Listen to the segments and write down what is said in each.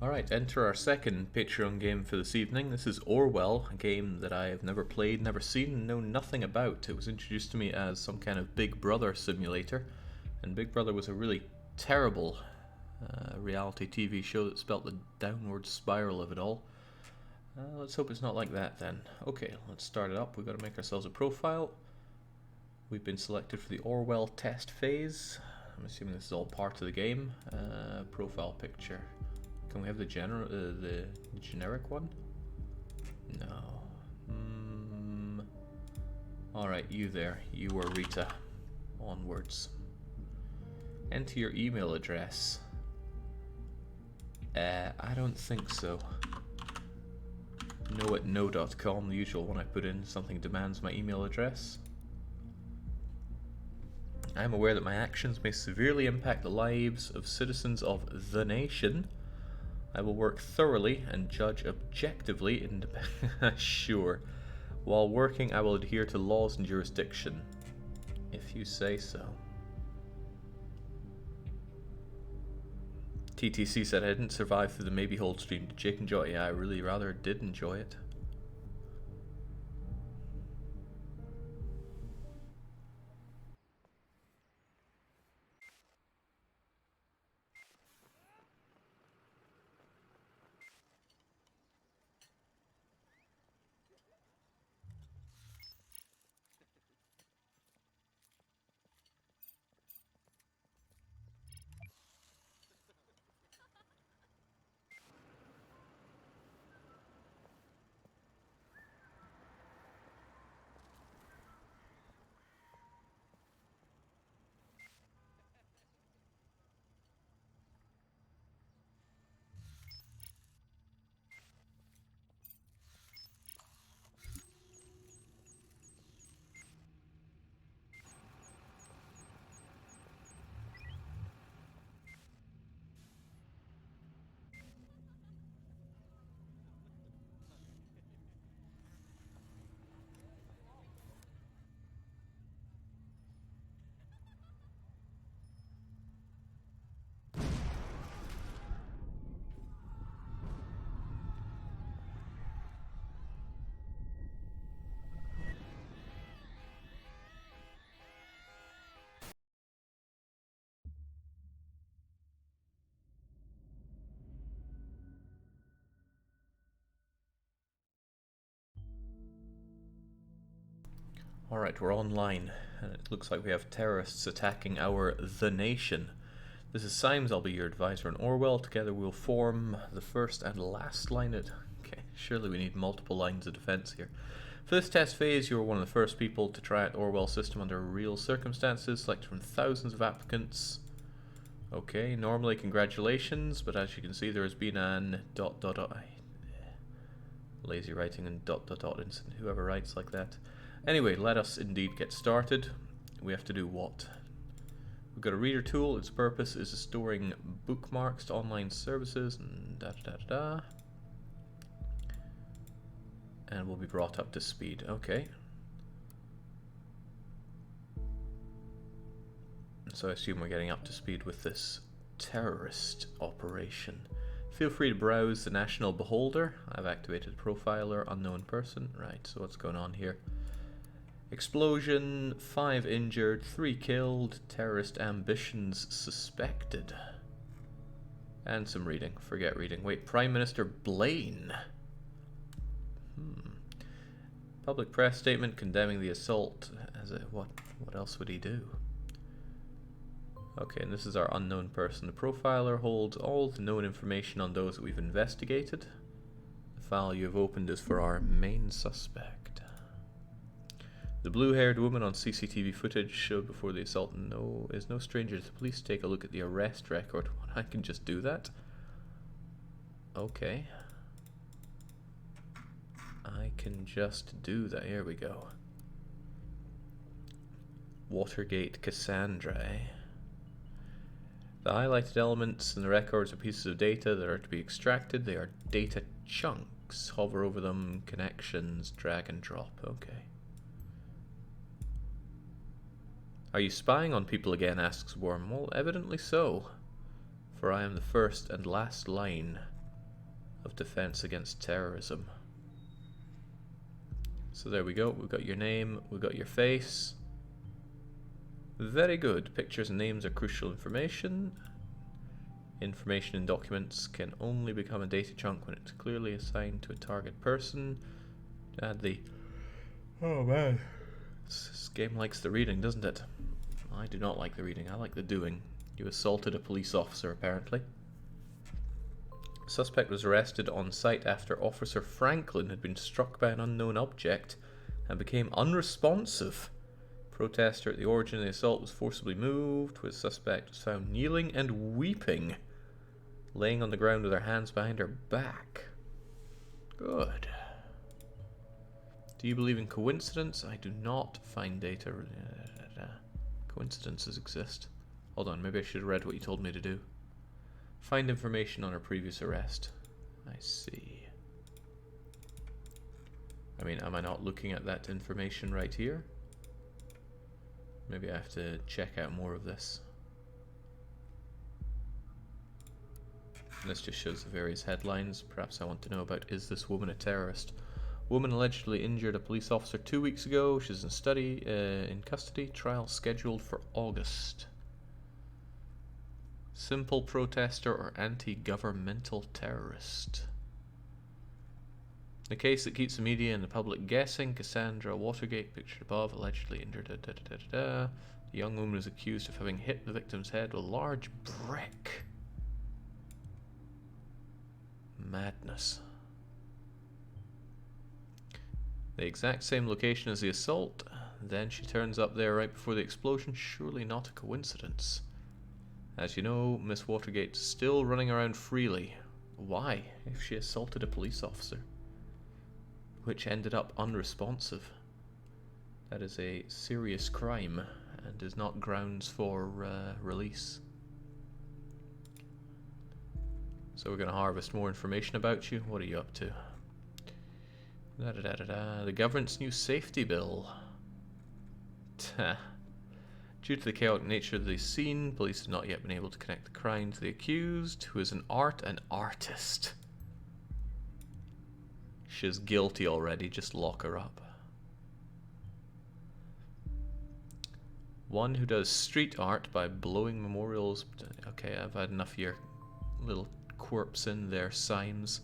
Alright, enter our second Patreon game for this evening. This is Orwell, a game that I have never played, never seen, know nothing about. It was introduced to me as some kind of Big Brother simulator, and Big Brother was a really terrible reality TV show that spelt the downward spiral of it all. Let's hope it's not like that then. Okay, let's start it up. We've got to make ourselves a profile. We've been selected for the Orwell test phase. I'm assuming this is all part of the game. Profile picture. Can we have the generic one? No. Alright, you there. You were Rita. Onwards. Enter your email address. I don't think so. no@no.com, the usual one I put in. Something demands my email address. I am aware that my actions may severely impact the lives of citizens of the nation. I will work thoroughly and judge objectively sure. While working, I will adhere to laws and jurisdiction. If you say so. TTC said I didn't survive through the Maybe Hold stream. Did Jake enjoy it? Yeah, I really rather did enjoy it. Alright, we're online, and it looks like we have terrorists attacking the nation. This is Symes, I'll be your advisor on Orwell. Together we'll form the first and last line of... Okay, surely we need multiple lines of defense here. For this test phase, you were one of the first people to try out the Orwell system under real circumstances, selected from thousands of applicants. Okay, normally congratulations, but as you can see there has been an ... lazy writing and ... incident, whoever writes like that. Anyway, let us indeed get started. We have to do what? We've got a reader tool. Its purpose is storing bookmarks to online services and da. And we'll be brought up to speed. Okay. So I assume we're getting up to speed with this terrorist operation. Feel free to browse the National Beholder. I've activated Profiler, unknown person. Right, so what's going on here? Explosion, 5 injured, 3 killed, terrorist ambitions suspected. And some reading. Forget reading. Wait, Prime Minister Blaine. Public press statement condemning the assault as a... What else would he do? Okay, and this is our unknown person. The profiler holds all the known information on those that we've investigated. The file you have opened is for our main suspect. The blue-haired woman on CCTV footage showed before the assault is no stranger to the police. Take a look at the arrest record. I can just do that? Okay. I can just do that. Here we go. Watergate Cassandra, eh? The highlighted elements in the records are pieces of data that are to be extracted. They are data chunks. Hover over them, connections, drag and drop. Okay. Are you spying on people again, asks Worm. Well, evidently so. For I am the first and last line Defense Against Terrorism. So there we go. We've got your name, we've got your face. Very good. Pictures and names are crucial information. Information in documents can only become a data chunk when it's clearly assigned to a target person. Add the... Oh man. This game likes the reading, doesn't it? I do not like the reading, I like the doing. You assaulted a police officer, apparently. Suspect was arrested on site after Officer Franklin had been struck by an unknown object and became unresponsive. Protester at the origin of the assault was forcibly moved, where the suspect was found kneeling and weeping, laying on the ground with her hands behind her back. Good. Do you believe in coincidence? I do not find data. Coincidences exist. Hold on, maybe I should have read what you told me to do. Find information on her previous arrest. I see. I mean, am I not looking at that information right here? Maybe I have to check out more of this. This just shows the various headlines. Perhaps I want to know about, is this woman a terrorist? Woman allegedly injured a police officer 2 weeks ago. She's in custody. Trial scheduled for August. Simple protester or anti-governmental terrorist? The case that keeps the media and the public guessing. Cassandra Watergate, pictured above, allegedly injured. The young woman is accused of having hit the victim's head with a large brick. Madness. The exact same location as the assault. Then she turns up there right before the explosion. Surely not a coincidence. As you know, Miss Watergate's still running around freely. Why, if she assaulted a police officer, which ended up unresponsive? That is a serious crime and is not grounds for release. So we're going to harvest more information about you. What are you up to? The government's new safety bill. Due to the chaotic nature of the scene, police have not yet been able to connect the crime to the accused, who is an artist. She's guilty already, just lock her up. One who does street art by blowing memorials. Okay, I've had enough of your little quirps in there, Symes.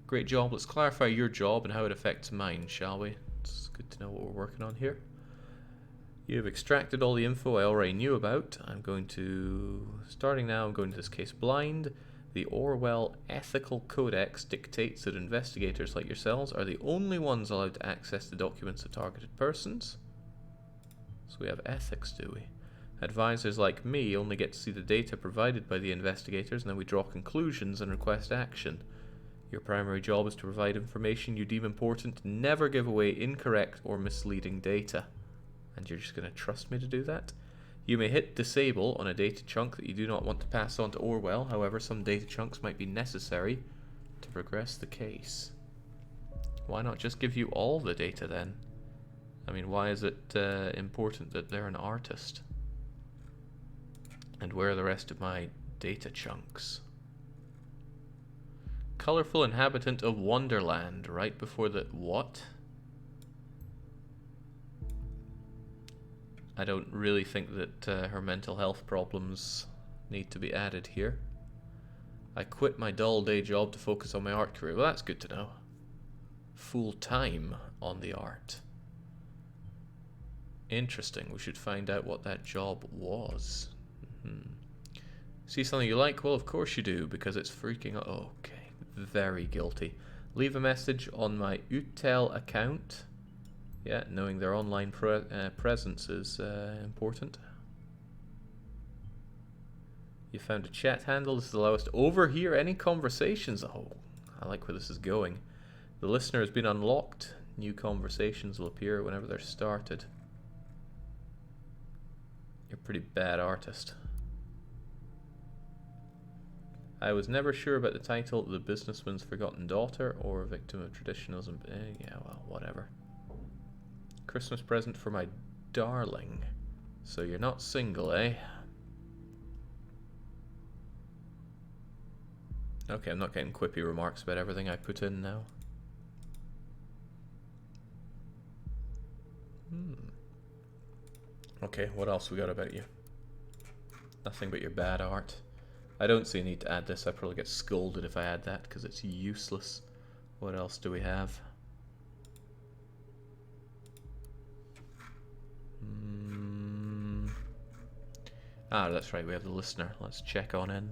Great job. Let's clarify your job and how it affects mine, shall we? It's good to know what we're working on here. You've extracted all the info I already knew about. Starting now, I'm going to this case blind. The Orwell Ethical Codex dictates that investigators like yourselves are the only ones allowed to access the documents of targeted persons. So we have ethics, do we? Advisors like me only get to see the data provided by the investigators, and then we draw conclusions and request action. Your primary job is to provide information you deem important, never give away incorrect or misleading data. And you're just going to trust me to do that? You may hit disable on a data chunk that you do not want to pass on to Orwell. However, some data chunks might be necessary to progress the case. Why not just give you all the data then? I mean, why is it important that they're an artist? And where are the rest of my data chunks? Colorful inhabitant of Wonderland, right before the... What? I don't really think that her mental health problems need to be added here. I quit my dull day job to focus on my art career. Well, that's good to know. Full time on the art. Interesting. We should find out what that job was. See something you like? Well, of course you do, because it's freaking... Okay. Very guilty. Leave a message on my Utel account. Yeah, knowing their online presence is important. You found a chat handle. This will allow us to overhear any conversations. Oh, I like where this is going. The listener has been unlocked. New conversations will appear whenever they're started. You're a pretty bad artist. I was never sure about the title, The Businessman's Forgotten Daughter, or Victim of Traditionalism. Yeah, well, whatever. Christmas present for my darling. So you're not single, eh? Okay, I'm not getting quippy remarks about everything I put in now. Okay, what else we got about you? Nothing but your bad art. I don't see a need to add this. I probably get scolded if I add that because it's useless. What else do we have? Ah, that's right, we have the listener. Let's check on in.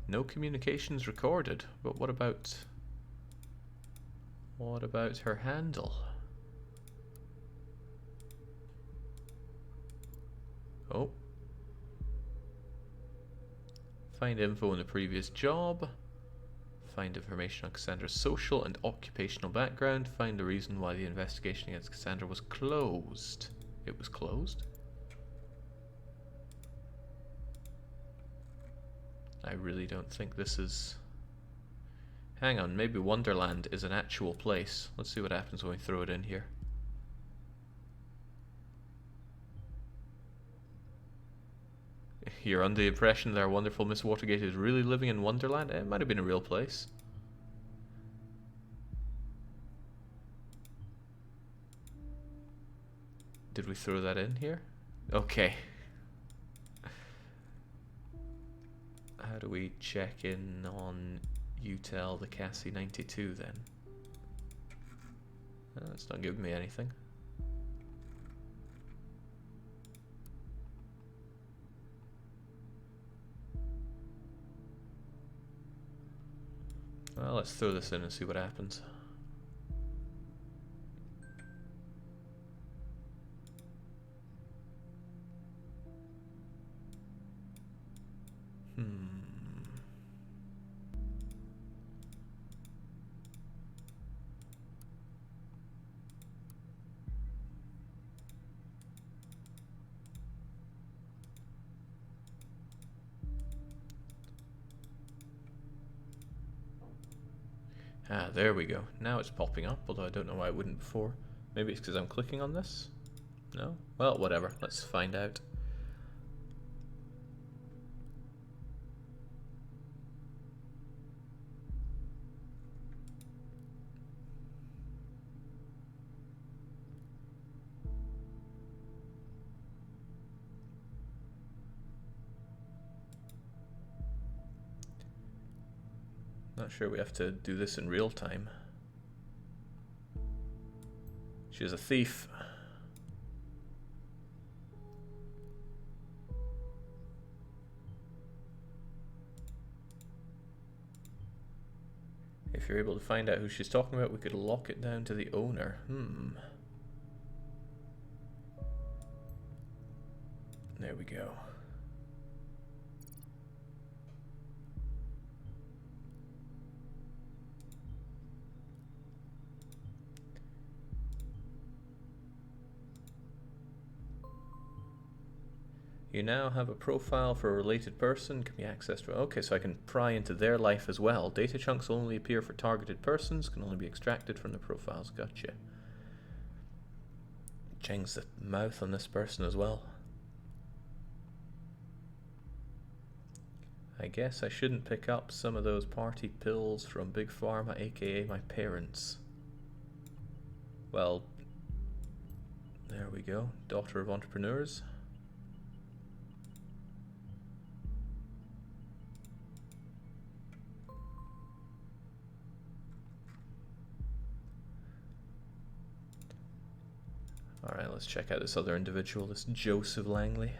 No communications recorded, but what about her handle? Oh. Find info on the previous job. Find information on Cassandra's social and occupational background. Find the reason why the investigation against Cassandra was closed. It was closed? I really don't think this is... Hang on, maybe Wonderland is an actual place. Let's see what happens when we throw it in here. You're under the impression that our wonderful Miss Watergate is really living in Wonderland? It might have been a real place. Did we throw that in here? Okay. How do we check in on UTEL the Cassie 92 then? It's not giving me anything. Well, let's throw this in and see what happens. Ah, there we go. Now it's popping up, although I don't know why it wouldn't before. Maybe it's because I'm clicking on this? No? Well, whatever. Let's find out. Not sure we have to do this in real time. She's a thief. If you're able to find out who she's talking about, we could lock it down to the owner. There we go. You now have a profile for a related person, can be accessed. Okay, so I can pry into their life as well. Data chunks only appear for targeted persons, can only be extracted from the profiles. Gotcha. Change the mouth on this person as well. I guess I shouldn't pick up some of those party pills from Big Pharma, aka my parents. Well, there we go. Daughter of entrepreneurs. Alright, let's check out this other individual, this Joseph Langley.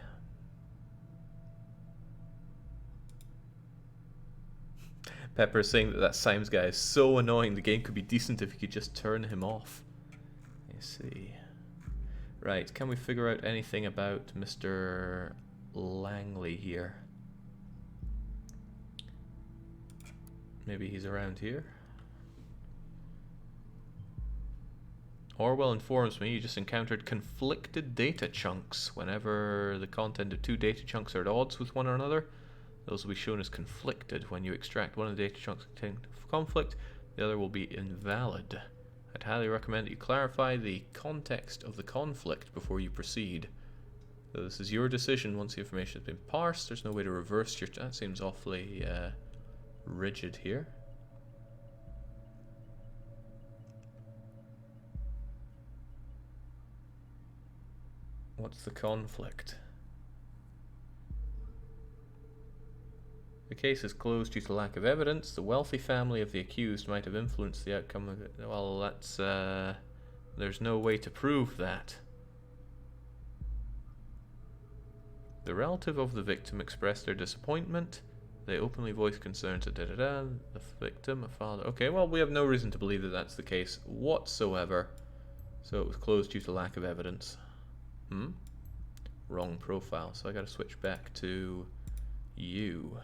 Pepper is saying that Symes guy is so annoying, the game could be decent if you could just turn him off. Let's see. Right, can we figure out anything about Mr. Langley here? Maybe he's around here? Orwell informs me you just encountered conflicted data chunks. Whenever the content of two data chunks are at odds with one another, those will be shown as conflicted. When you extract one of the data chunks containing conflict, the other will be invalid. I'd highly recommend that you clarify the context of the conflict before you proceed. So this is your decision. Once the information has been parsed, there's no way to reverse your... That seems awfully rigid here. What's the conflict? The case is closed due to lack of evidence. The wealthy family of the accused might have influenced the outcome of it. Well, that's... there's no way to prove that. The relative of the victim expressed their disappointment. They openly voiced concerns. The victim, a father. Okay, well, we have no reason to believe that that's the case whatsoever. So it was closed due to lack of evidence. Wrong profile. So I gotta switch back to you.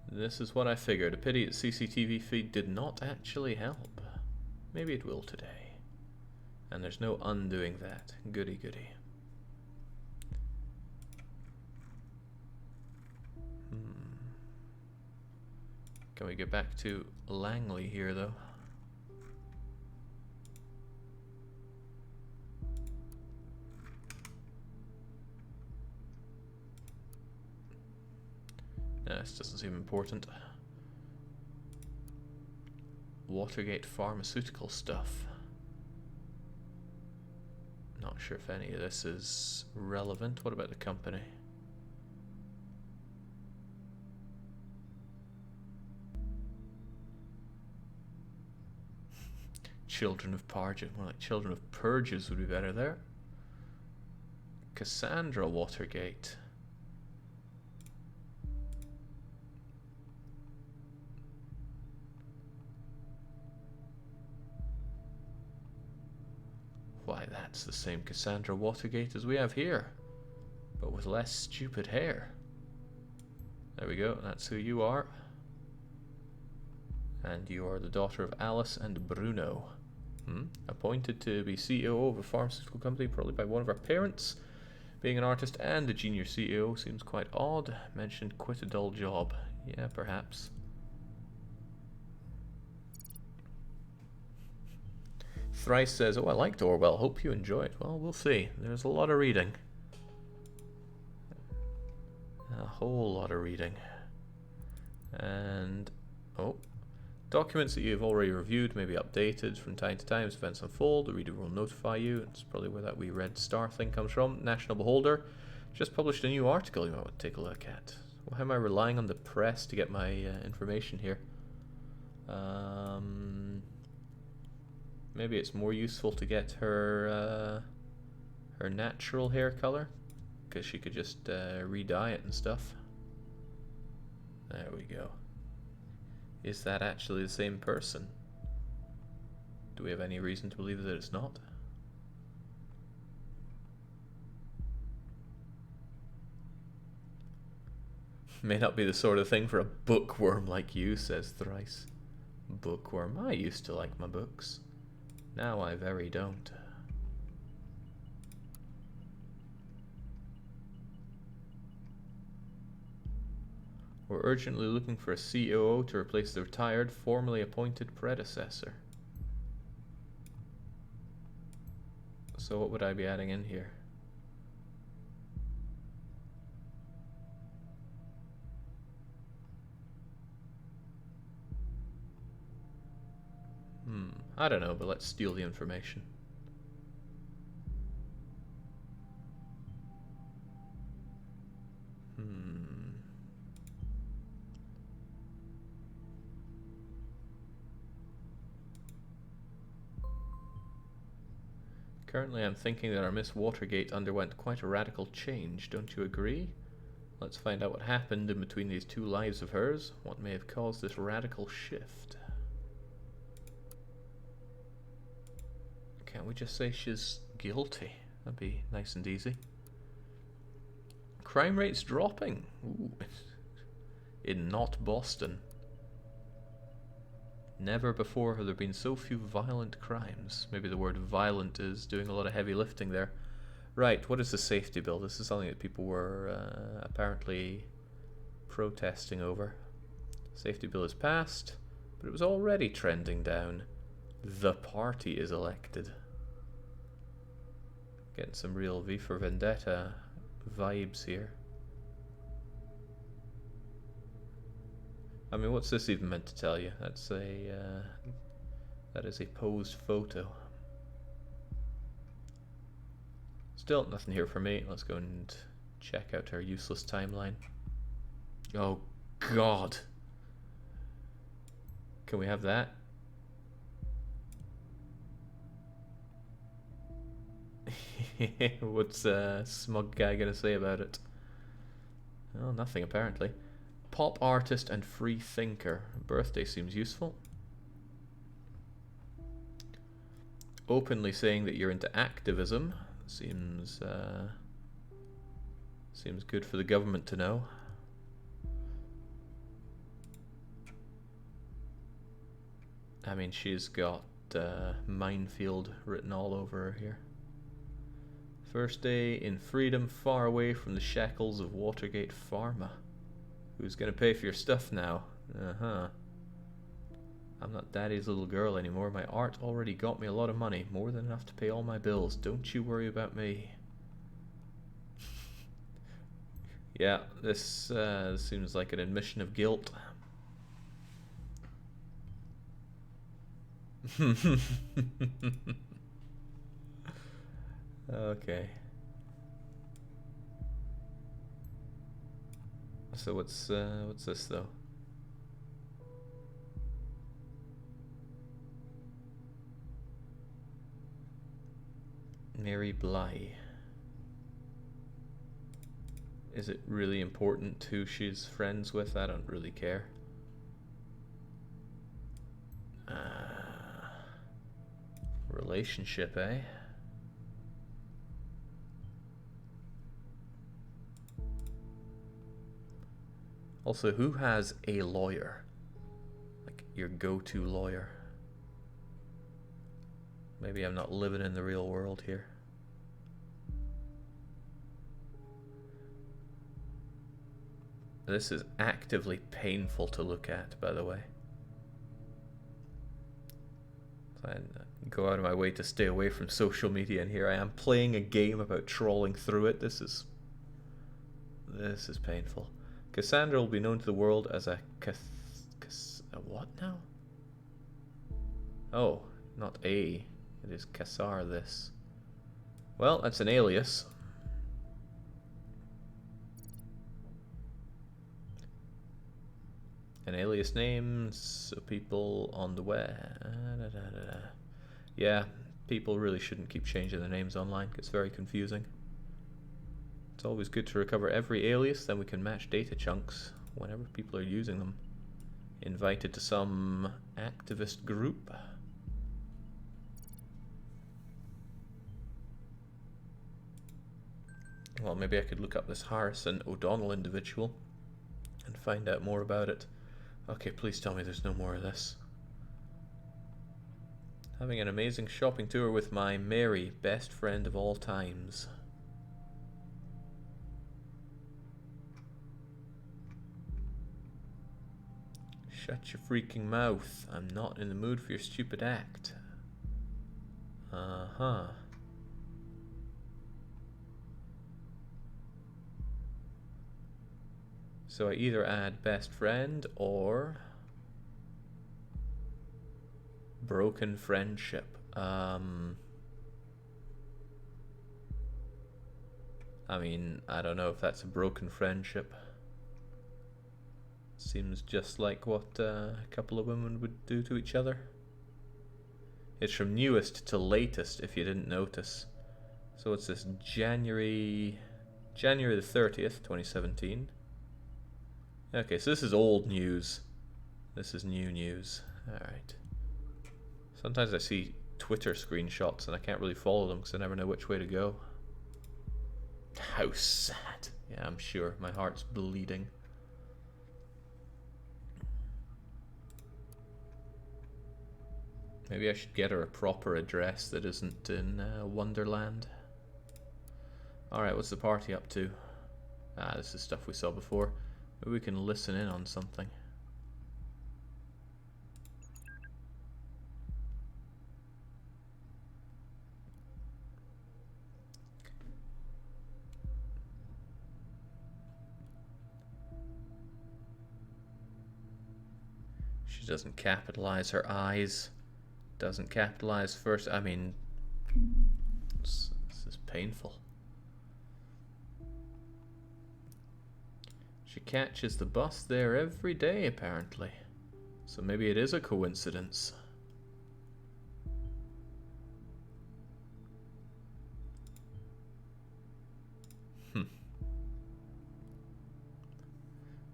This is what I figured. A pity that CCTV feed did not actually help. Maybe it will today. And there's no undoing that. Goody goody. Can we get back to Langley here though? No, this doesn't seem important. Watergate pharmaceutical stuff. Not sure if any of this is relevant. What about the company? Children of Purges. More like Children of Purges would be better there. Cassandra Watergate. Why, that's the same Cassandra Watergate as we have here, but with less stupid hair. There we go, that's who you are. And you are the daughter of Alice and Bruno. Appointed to be CEO of a pharmaceutical company, probably by one of our parents. Being an artist and a junior CEO seems quite odd. Mentioned quit a dull job. Yeah, perhaps. Thrice says, oh, I liked Orwell. Hope you enjoy it. Well, we'll see. There's a lot of reading. A whole lot of reading. And, oh. Documents that you have already reviewed may be updated from time to time as events unfold. The reader will notify you. It's probably where that wee red star thing comes from. National Beholder just published a new article you might want to take a look at. Well, how am I relying on the press to get my information here? Maybe it's more useful to get her her natural hair color, because she could just re-dye it and stuff. There we go. Is that actually the same person? Do we have any reason to believe that it's not? May not be the sort of thing for a bookworm like you, says Thrice. Bookworm. I used to like my books. Now I very don't. We're urgently looking for a COO to replace the retired, formerly appointed predecessor. So what would I be adding in here? I don't know, but let's steal the information. Currently I'm thinking that our Miss Watergate underwent quite a radical change, don't you agree? Let's find out what happened in between these two lives of hers, what may have caused this radical shift. Can't we just say she's guilty? That'd be nice and easy. Crime rate's dropping. Ooh. In not Boston. Never before have there been so few violent crimes. Maybe the word violent is doing a lot of heavy lifting there. Right, what is the safety bill? This is something that people were apparently protesting over. Safety bill is passed, but it was already trending down. The party is elected. Getting some real V for Vendetta vibes here. I mean, what's this even meant to tell you? That's a that is a posed photo. Still nothing here for me. Let's go and check out our useless timeline. Oh God! Can we have that? What's a smug guy gonna say about it? Oh, nothing apparently. Pop artist and free thinker. Birthday seems useful. Openly saying that you're into activism seems seems good for the government to know. I mean, she's got minefield written all over her here. First day in freedom, far away from the shackles of Watergate Pharma. Who's gonna pay for your stuff now? Uh-huh. I'm not daddy's little girl anymore. My art already got me a lot of money. More than enough to pay all my bills. Don't you worry about me. Yeah, this seems like an admission of guilt. Okay. So what's this though? Mary Bly. Is it really important who she's friends with? I don't really care. Relationship, eh? Also, who has a lawyer? Like, your go-to lawyer? Maybe I'm not living in the real world here. This is actively painful to look at, by the way. I go out of my way to stay away from social media, and here I am playing a game about trawling through it. This is painful. Cassandra will be known to the world as a what now? Oh, not a. It is Cassar this. Well, that's an alias. An alias name, so people on the web. Yeah, people really shouldn't keep changing their names online. It's very confusing. It's always good to recover every alias, then we can match data chunks whenever people are using them. Invited to some activist group. Well, maybe I could look up this Harrison O'Donnell individual and find out more about it. Okay, please tell me there's no more of this. Having an amazing shopping tour with my Mary, best friend of all times. Shut your freaking mouth. I'm not in the mood for your stupid act. Uh-huh. So I either add best friend or broken friendship. I mean, I don't know if that's a broken friendship. Seems just like what a couple of women would do to each other. It's from newest to latest, if you didn't notice. So what's this? January the 30th, 2017. Okay, so this is old news. This is new news. Alright. Sometimes I see Twitter screenshots and I can't really follow them because I never know which way to go. How sad. Yeah, I'm sure. My heart's bleeding. Maybe I should get her a proper address that isn't in Wonderland. Alright, what's the party up to? Ah, this is stuff we saw before. Maybe we can listen in on something. She doesn't capitalize her eyes. Doesn't capitalize first. I mean, this is painful. She catches the bus there every day, apparently. So maybe it is a coincidence.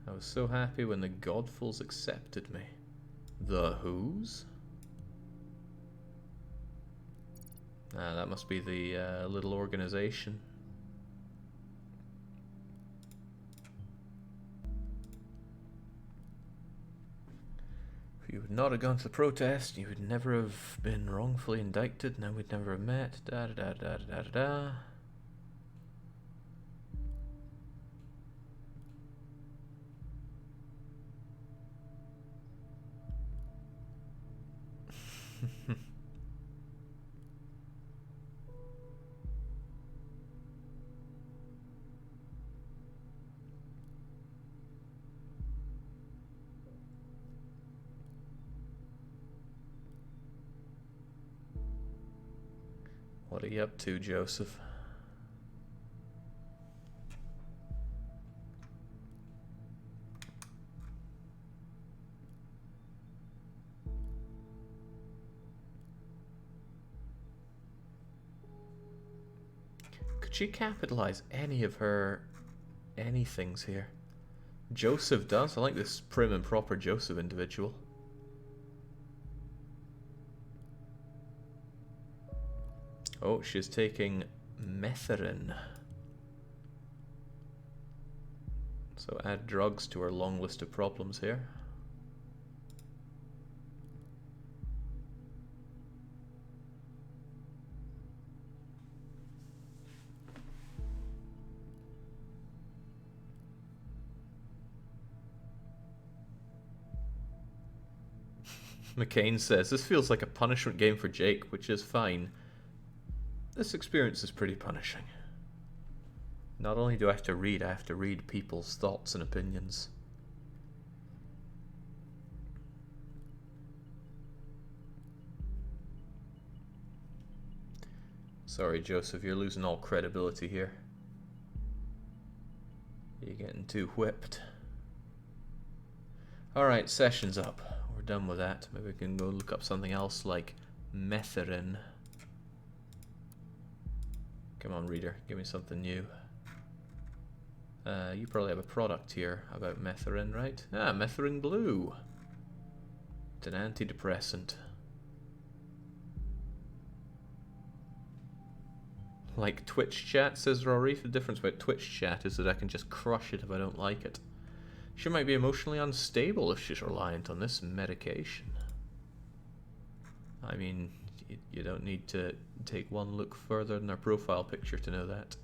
I was so happy when the Godfuls accepted me. The Who's? Ah, that must be the little organization. If you would not have gone to the protest, you would never have been wrongfully indicted, now we'd never have met. Da da da da da da da. What are you up to, Joseph? Could she capitalize any of her anythings here? Joseph does. I like this prim and proper Joseph individual. Oh, she's taking metharin. So add drugs to her long list of problems here. McCain says, this feels like a punishment game for Jake, which is fine. This experience is pretty punishing. Not only do I have to read people's thoughts and opinions. Sorry, Joseph, you're losing all credibility here. You're getting too whipped. Alright, session's up. We're done with that. Maybe we can go look up something else like metharin. Come on, reader, give me something new. You probably have a product here about metharin, right? Ah, metharin blue. It's an antidepressant. Like Twitch chat, says Rory. The difference about Twitch chat is that I can just crush it if I don't like it. She might be emotionally unstable if she's reliant on this medication. I mean, you don't need to take one look further than their profile picture to know that.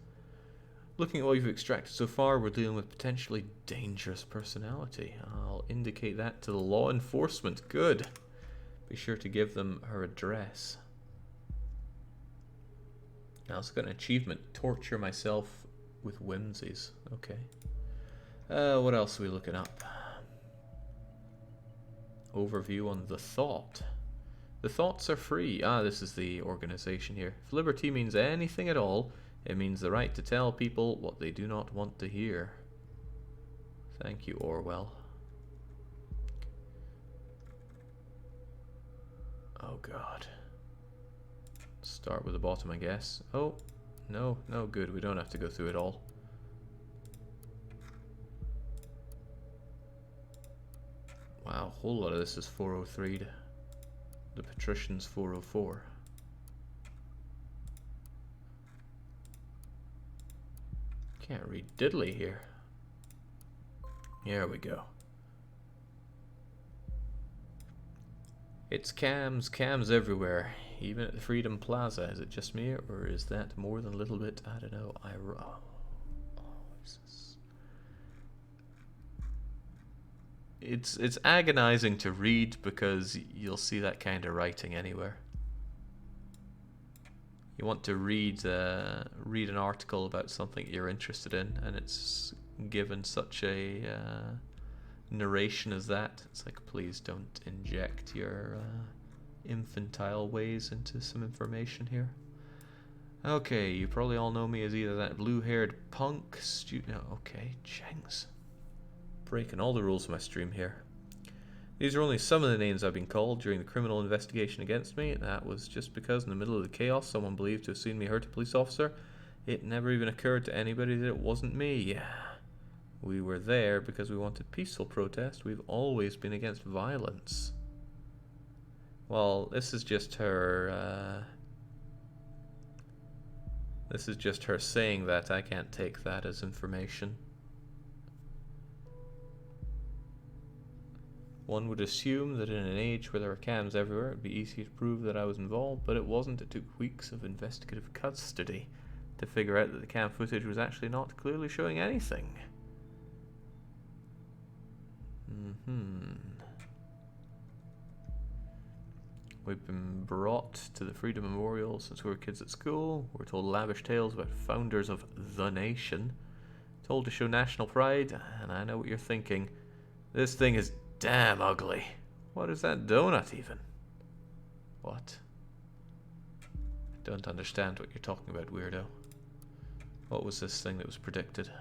Looking at what you've extracted so far, we're dealing with potentially dangerous personality. I'll indicate that to the law enforcement. Good. Be sure to give them her address. Now it's got an achievement. Torture myself with whimsies. Okay. What else are we looking up? Overview on the thought. The thoughts are free. Ah, this is the organization here. If liberty means anything at all, it means the right to tell people what they do not want to hear. Thank you, Orwell. Oh God. Start with the bottom, I guess. Oh, no, no, good. We don't have to go through it all. Wow, a whole lot of this is 403. The patrician's 404. Can't read diddly here. Here we go. It's cams everywhere, even at the Freedom Plaza. Is it just me, or is that more than a little bit? I don't know. It's agonizing to read because you'll see that kind of writing anywhere. You want to read an article about something you're interested in, and it's given such a narration as that. It's like, please don't inject your infantile ways into some information here. Okay, you probably all know me as either that blue-haired punk student. Okay, Jengs. Breaking all the rules of my stream here. These are only some of the names I've been called during the criminal investigation against me. That was just because in the middle of the chaos someone believed to have seen me hurt a police officer. It never even occurred to anybody that it wasn't me. We were there because we wanted peaceful protest. We've always been against violence. Well, this is just her saying that. I can't take that as information. One would assume that in an age where there are cams everywhere, it'd be easy to prove that I was involved, but it wasn't. It took weeks of investigative custody to figure out that the cam footage was actually not clearly showing anything. We've been brought to the Freedom Memorial since we were kids at school. We're told lavish tales about founders of the nation. Told to show national pride, and I know what you're thinking. This thing is damn ugly. What is that donut even? What? I don't understand what you're talking about, weirdo. What was this thing that was predicted?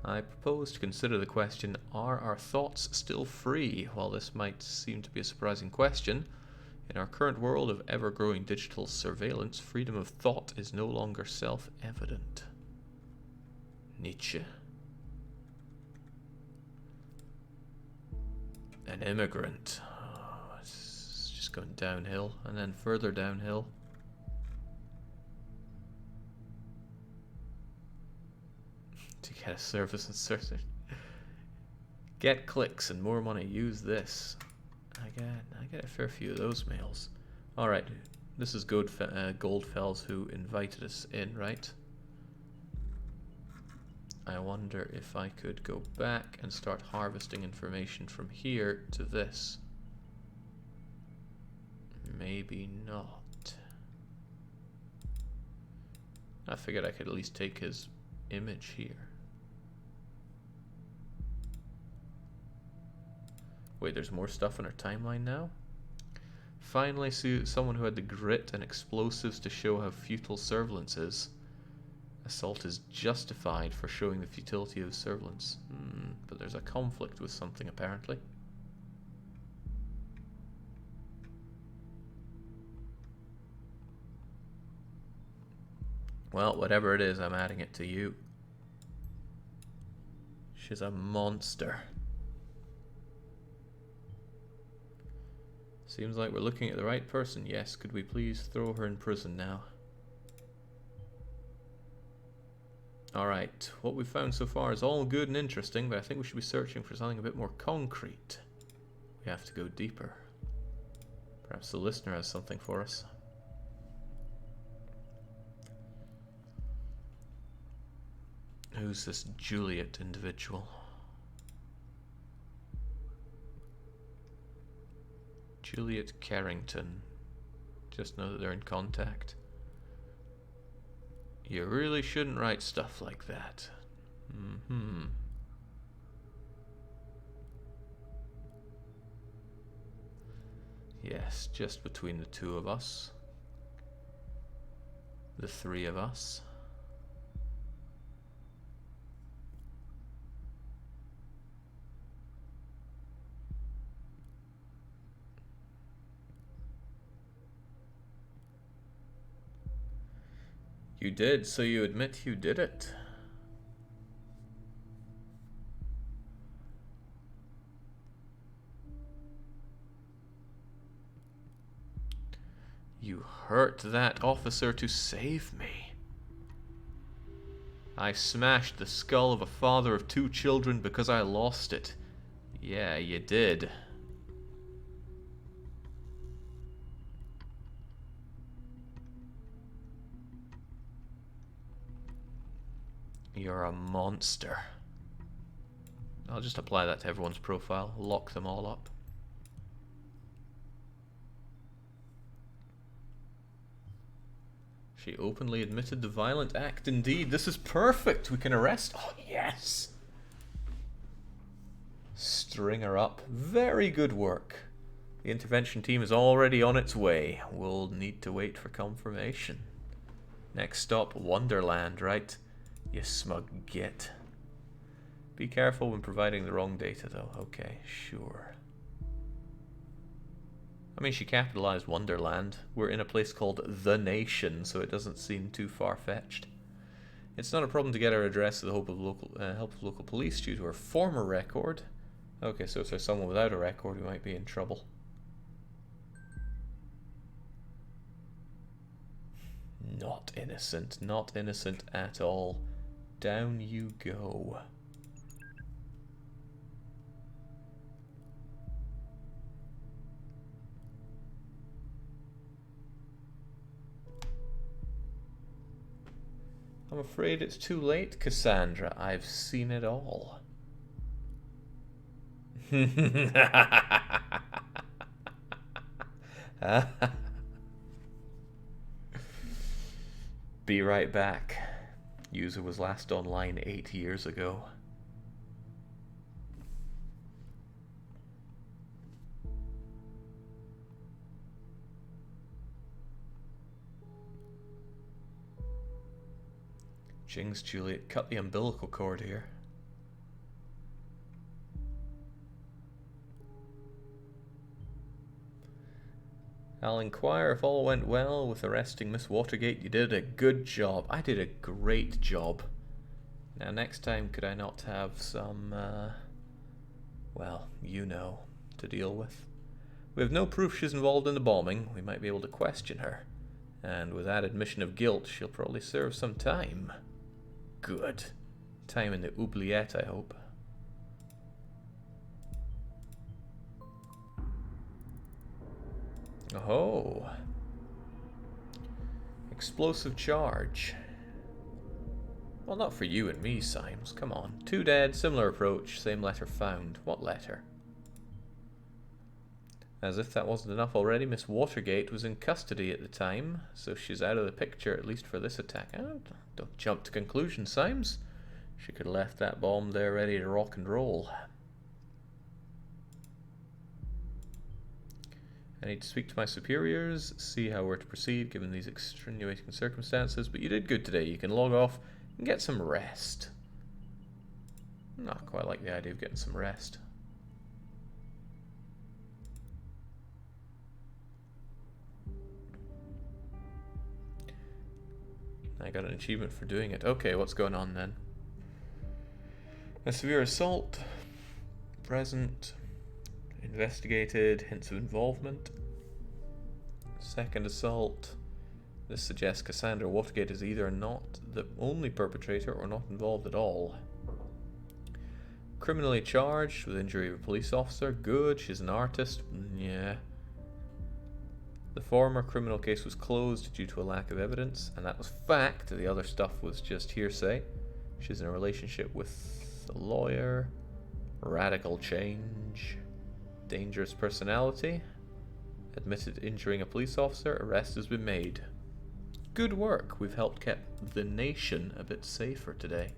I propose to consider the question, are our thoughts still free? While this might seem to be a surprising question, in our current world of ever-growing digital surveillance, freedom of thought is no longer self-evident. Nietzsche. An immigrant. Oh, it's just going downhill and then further downhill. To get a service inserted. Get clicks and more money. Use this. I get a fair few of those mails. Alright, this is Goldfells who invited us in, right? I wonder if I could go back and start harvesting information from here to this. Maybe not. I figured I could at least take his image here. Wait, there's more stuff on our timeline now? Finally, someone who had the grit and explosives to show how futile surveillance is. Assault is justified for showing the futility of surveillance. But there's a conflict with something, apparently. Well, whatever it is, I'm adding it to you. She's a monster. Seems like we're looking at the right person. Yes, could we please throw her in prison now? Alright, what we've found so far is all good and interesting, but I think we should be searching for something a bit more concrete. We have to go deeper. Perhaps the listener has something for us. Who's this Juliet individual? Juliet Carrington. Just know that they're in contact. You really shouldn't write stuff like that. Yes, just between the two of us. The three of us. You did, so you admit you did it. You hurt that officer to save me. I smashed the skull of a father of 2 children because I lost it. Yeah, you did. You're a monster. I'll just apply that to everyone's profile, lock them all up. She openly admitted the violent act. Indeed, this is perfect. We can arrest. Oh, yes. String her up. Very good work. The intervention team is already on its way. We'll need to wait for confirmation. Next stop, Wonderland, right? You smug git. Be careful when providing the wrong data, though. Okay, sure. I mean, she capitalized Wonderland. We're in a place called The Nation, so it doesn't seem too far-fetched. It's not a problem to get her address with the help of local police due to her former record. Okay, so if there's someone without a record, we might be in trouble. Not innocent. Not innocent at all. Down you go. I'm afraid it's too late, Cassandra. I've seen it all. Be right back. User was last online 8 years ago. Jings, Juliet, cut the umbilical cord here. I'll inquire if all went well with arresting Miss Watergate. You did a good job. I did a great job. Now next time could I not have some, well, you know, to deal with. We have no proof she's involved in the bombing. We might be able to question her. And with that admission of guilt, she'll probably serve some time. Good. Time in the oubliette, I hope. Oh. Explosive charge. Well, not for you and me, Symes. Come on. 2 dead, similar approach, same letter found. What letter? As if that wasn't enough already, Miss Watergate was in custody at the time, so she's out of the picture, at least for this attack. Don't jump to conclusions, Symes. She could have left that bomb there ready to rock and roll. I need to speak to my superiors, see how we're to proceed given these extenuating circumstances, but you did good today. You can log off and get some rest. Not quite like the idea of getting some rest. I got an achievement for doing it. Okay, what's going on then? A severe assault. Present. Investigated. Hints of involvement. Second assault. This suggests Cassandra Watergate is either not the only perpetrator or not involved at all. Criminally charged with injury of a police officer. Good. She's an artist. Yeah. The former criminal case was closed due to a lack of evidence, and that was fact. The other stuff was just hearsay. She's in a relationship with a lawyer. Radical change. Dangerous personality. Admitted injuring a police officer. Arrest has been made. Good work. We've helped keep the nation a bit safer today.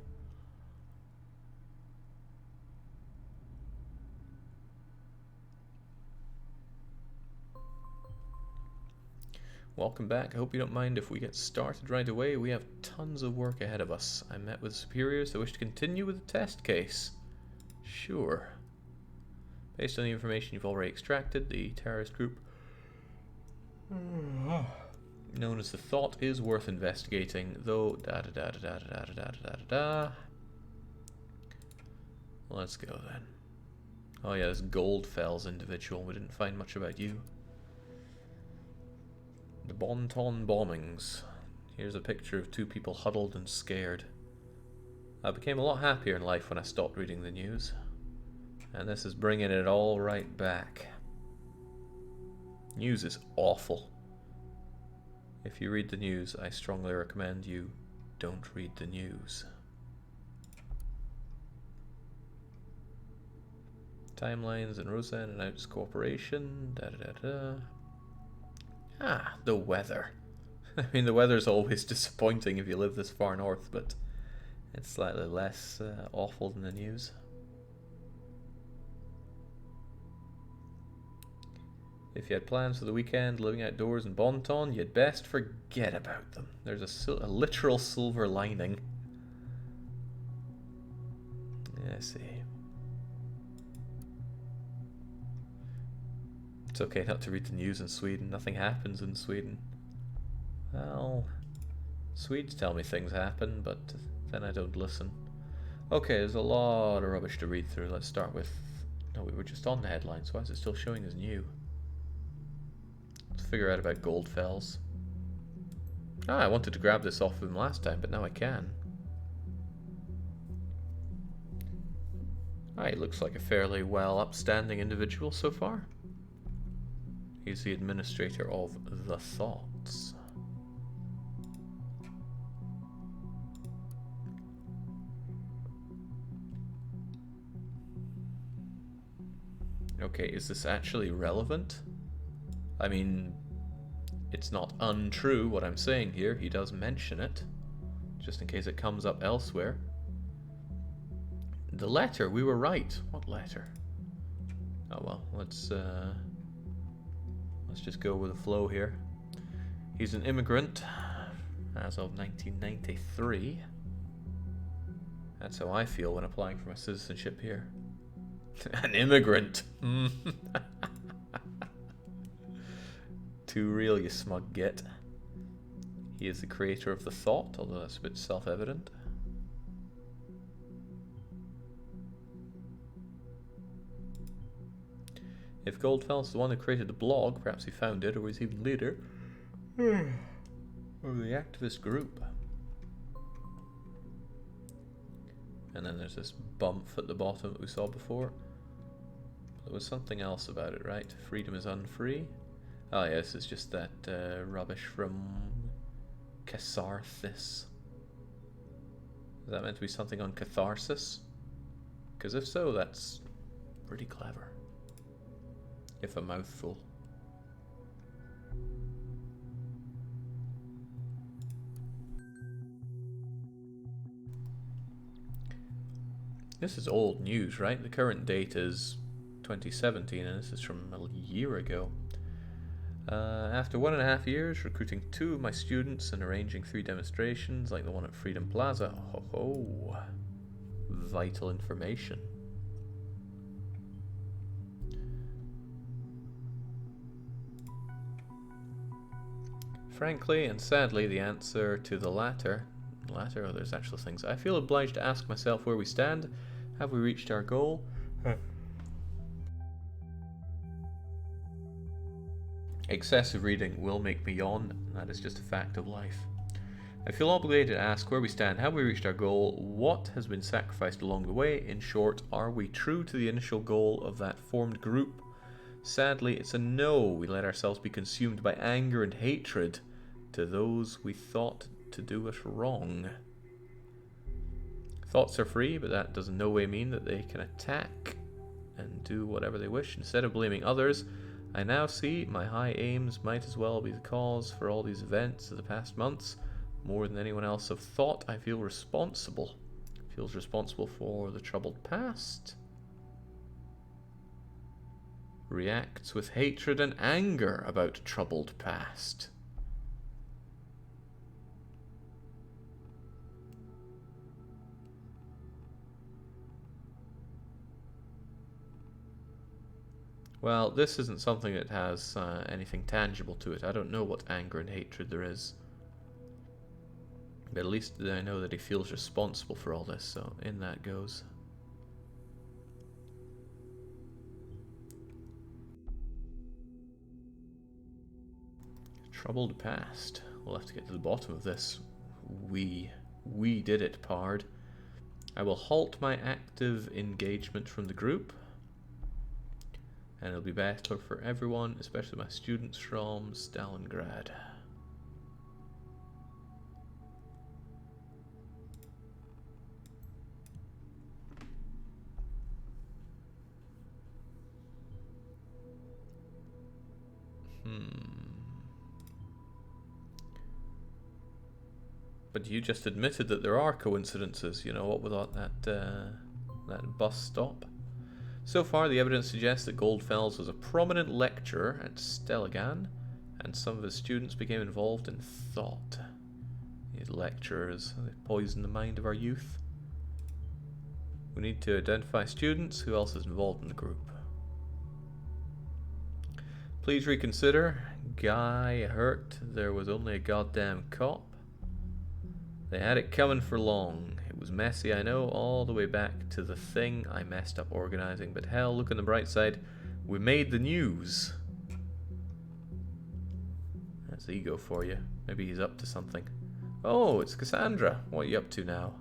Welcome back. I hope you don't mind if we get started right away. We have tons of work ahead of us. I met with superiors that wish to continue with the test case. Sure. Based on the information you've already extracted, the terrorist group known as the Thought is worth investigating, though Let's go then. Oh yeah, this Goldfell's individual. We didn't find much about you. The Bonton bombings. Here's a picture of 2 people huddled and scared. I became a lot happier in life when I stopped reading the news. And this is bringing it all right back. News is awful. If you read the news, I strongly recommend you don't read the news. Timelines and Roseanne announced cooperation. Ah, the weather. I mean, the weather's always disappointing if you live this far north, but it's slightly less awful than the news. If you had plans for the weekend, living outdoors in Bon Ton, you'd best forget about them. There's a literal silver lining. Let's see. It's okay not to read the news in Sweden. Nothing happens in Sweden. Well, Swedes tell me things happen, but then I don't listen. Okay, there's a lot of rubbish to read through. Let's start with... No, we were just on the headlines. Why is it still showing as new? Let's figure out about Goldfells. Ah, I wanted to grab this off of him last time, but now I can. Ah, he looks like a fairly well upstanding individual so far. He's the administrator of the thoughts. Okay, is this actually relevant? I mean, it's not untrue what I'm saying here. He does mention it, just in case it comes up elsewhere. The letter, we were right. What letter? Oh well, let's just go with the flow here. He's an immigrant as of 1993. That's how I feel when applying for my citizenship here. An immigrant. Too real, you smug git. He is the creator of the thought, although that's a bit self-evident. If Goldfell's the one who created the blog, perhaps he found it, or was even leader of the activist group. And then there's this bump at the bottom that we saw before. There was something else about it, right? Freedom is unfree. Oh yes, it's just that rubbish from Catharsis. Is that meant to be something on catharsis? Because if so, that's pretty clever. If a mouthful. This is old news, right? The current date is 2017, and this is from a year ago. After 1.5 years, recruiting 2 of my students and arranging 3 demonstrations like the one at Freedom Plaza. Ho ho! Vital information. Frankly and sadly, the answer to the latter, oh, there's actual things. I feel obliged to ask myself where we stand. Have we reached our goal? Excessive reading will make me yawn. That is just a fact of life. I feel obligated to ask where we stand. Have we reached our goal? What has been sacrificed along the way? In short, are we true to the initial goal of that formed group? Sadly, it's a no. We let ourselves be consumed by anger and hatred to those we thought to do us wrong. Thoughts are free, but that does in no way mean that they can attack and do whatever they wish. Instead of blaming others, I now see my high aims might as well be the cause for all these events of the past months. More than anyone else have thought, I feel responsible. Feels responsible for the troubled past. Reacts with hatred and anger about troubled past. Well, this isn't something that has anything tangible to it. I don't know what anger and hatred there is. But at least I know that he feels responsible for all this, so in that goes. Troubled past. We'll have to get to the bottom of this. We did it, Pard. I will halt my active engagement from the group. And it'll be better for everyone, especially my students from Stalingrad. But you just admitted that there are coincidences, you know, what with that bus stop. So far, the evidence suggests that Goldfells was a prominent lecturer at Steligan, and some of his students became involved in thought. These lecturers, they poison the mind of our youth. We need to identify students. Who else is involved in the group? Please reconsider. Guy hurt. There was only a goddamn cop. They had it coming for long. It was messy, I know, all the way back to the thing I messed up organizing. But hell, look on the bright side. We made the news. That's ego for you. Maybe he's up to something. Oh, it's Cassandra. What are you up to now?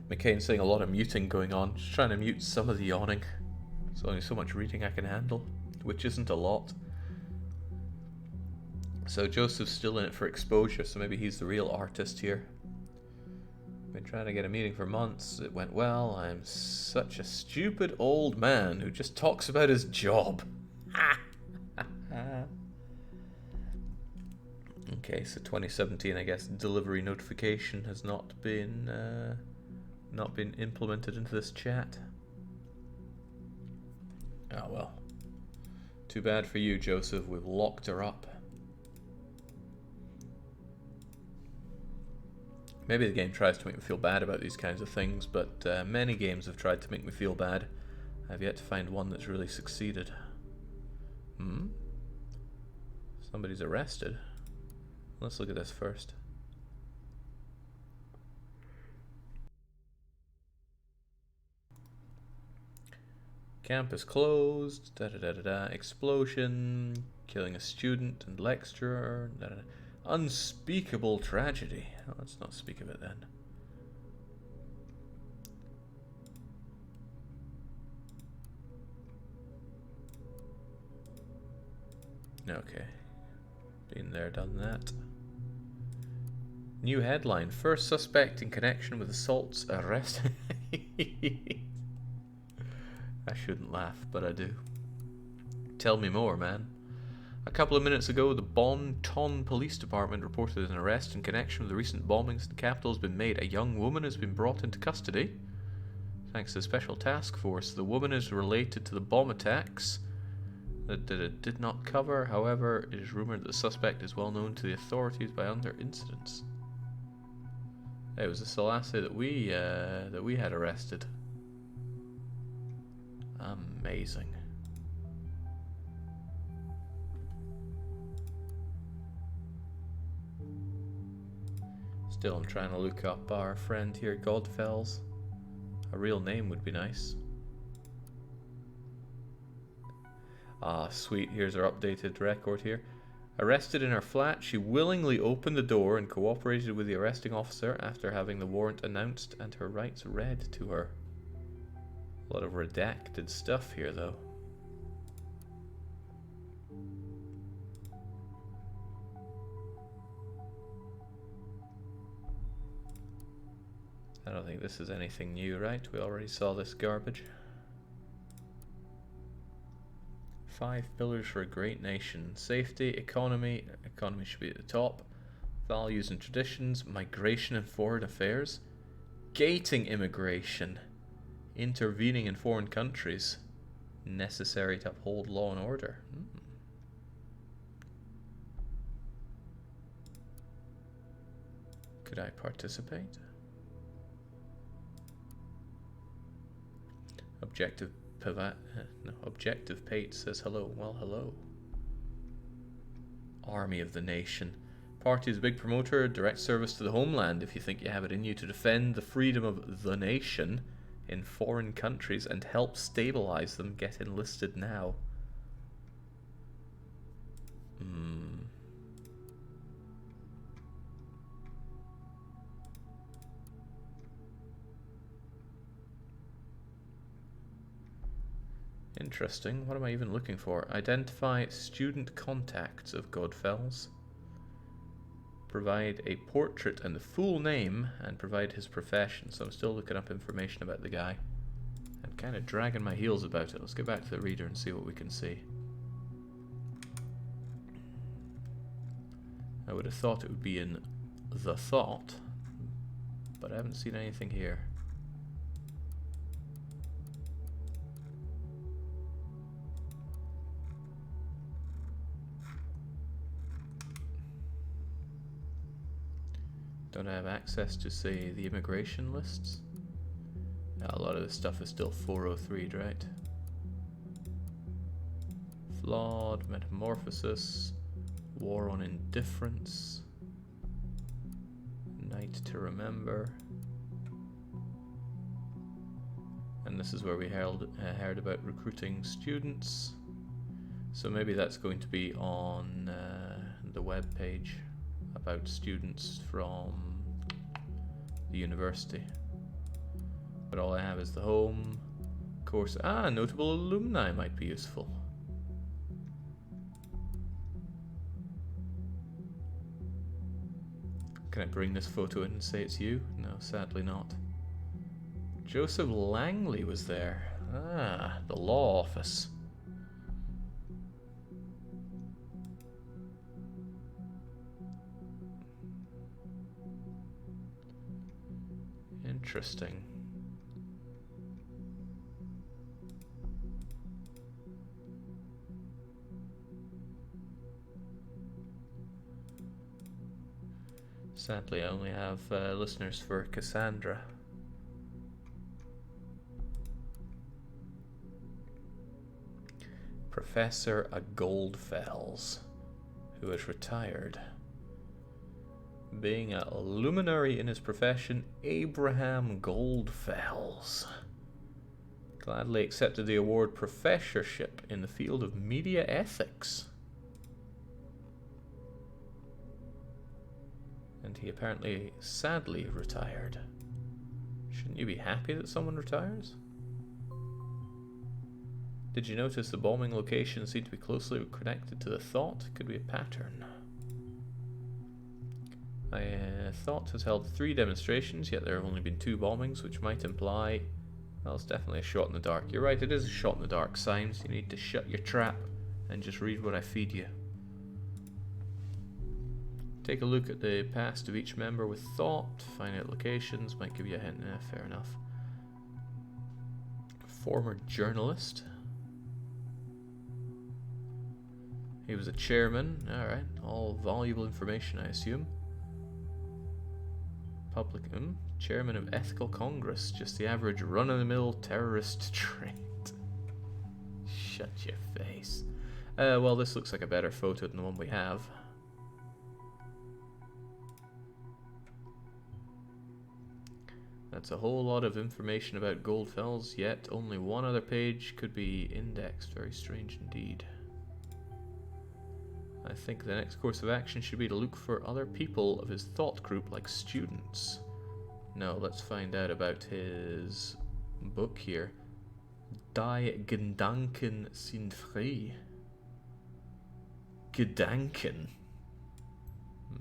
McCain's saying a lot of muting going on. Just trying to mute some of the yawning. There's only so much reading I can handle, which isn't a lot. So Joseph's still in it for exposure, so maybe he's the real artist here. Been trying to get a meeting for months. It went well. I'm such a stupid old man who just talks about his job. Okay, so 2017, I guess delivery notification has not been implemented into this chat. Oh well. Too bad for you, Joseph. We've locked her up. Maybe the game tries to make me feel bad about these kinds of things, but many games have tried to make me feel bad. I've yet to find one that's really succeeded. Somebody's arrested. Let's look at this first. Campus closed. Explosion. Killing a student and lecturer. Unspeakable tragedy. Oh, let's not speak of it then. Okay. Been there, done that. New headline. First suspect in connection with assaults arrested. I shouldn't laugh, but I do. Tell me more, man. A couple of minutes ago, the Bon Ton Police Department reported an arrest in connection with the recent bombings in the capital has been made. A young woman has been brought into custody. Thanks to the special task force. The woman is related to the bomb attacks that it did not cover. However, it is rumored that the suspect is well known to the authorities by other incidents. Hey, was this the last day that we had arrested? Amazing. Still, I'm trying to look up our friend here, Godfells. A real name would be nice. Ah, sweet. Here's our updated record here. Arrested in her flat, she willingly opened the door and cooperated with the arresting officer after having the warrant announced and her rights read to her. A lot of redacted stuff here, though. I don't think this is anything new, right? We already saw this garbage. 5 pillars for a great nation. Safety, economy. Economy should be at the top. Values and traditions. Migration and foreign affairs. Gating immigration. Intervening in foreign countries. Necessary to uphold law and order. Could I participate? Objective Pate says hello. Well, hello. Army of the Nation. Party is a big promoter. Direct service to the homeland if you think you have it in you to defend the freedom of the nation in foreign countries and help stabilize them. Get enlisted now. Interesting. What am I even looking for? Identify student contacts of Godfells. Provide a portrait and the full name, and provide his profession. So I'm still looking up information about the guy. I'm kind of dragging my heels about it. Let's get back to the reader and see what we can see. I would have thought it would be in the thought, but I haven't seen anything here. Don't I have access to, say, the immigration lists? A lot of this stuff is still 403, right? Flawed, metamorphosis, war on indifference, night to remember. And this is where we heard about recruiting students. So maybe that's going to be on the web page about students from the university. But all I have is the home course. Notable alumni might be useful. Can I bring this photo in and say it's you? No, sadly not. Joseph Langley was there. The law office. Interesting. Sadly, I only have listeners for Cassandra. Professor Goldfells, who has retired. Being a luminary in his profession, Abraham Goldfells gladly accepted the award professorship in the field of media ethics. And he apparently sadly retired. Shouldn't you be happy that someone retires? Did you notice the bombing locations seem to be closely connected to the thought? Could be a pattern. Thought has held 3 demonstrations, yet there have only been 2 bombings, which might imply... Well, it's definitely a shot in the dark. You're right, it is a shot in the dark. Signs, you need to shut your trap and just read what I feed you. Take a look at the past of each member with thought. Find out locations, might give you a hint. Fair enough. Former journalist. He was a chairman. Alright, all valuable information, I assume. Public, chairman of Ethical Congress. Just the average run-of-the-mill terrorist trait. Shut your face. Well, this looks like a better photo than the one we have. That's a whole lot of information about Goldfells, yet only one other page could be indexed. Very strange indeed. I think the next course of action should be to look for other people of his thought group, like students. No, let's find out about his book here. Die Gedanken sind frei. Gedanken.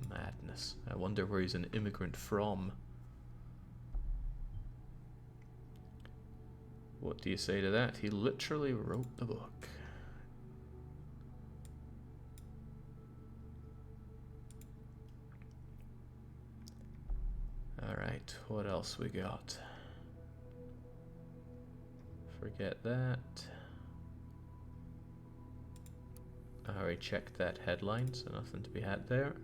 Madness. I wonder where he's an immigrant from. What do you say to that? He literally wrote the book. Alright, what else we got? Forget that. I already checked that headline, so nothing to be had there.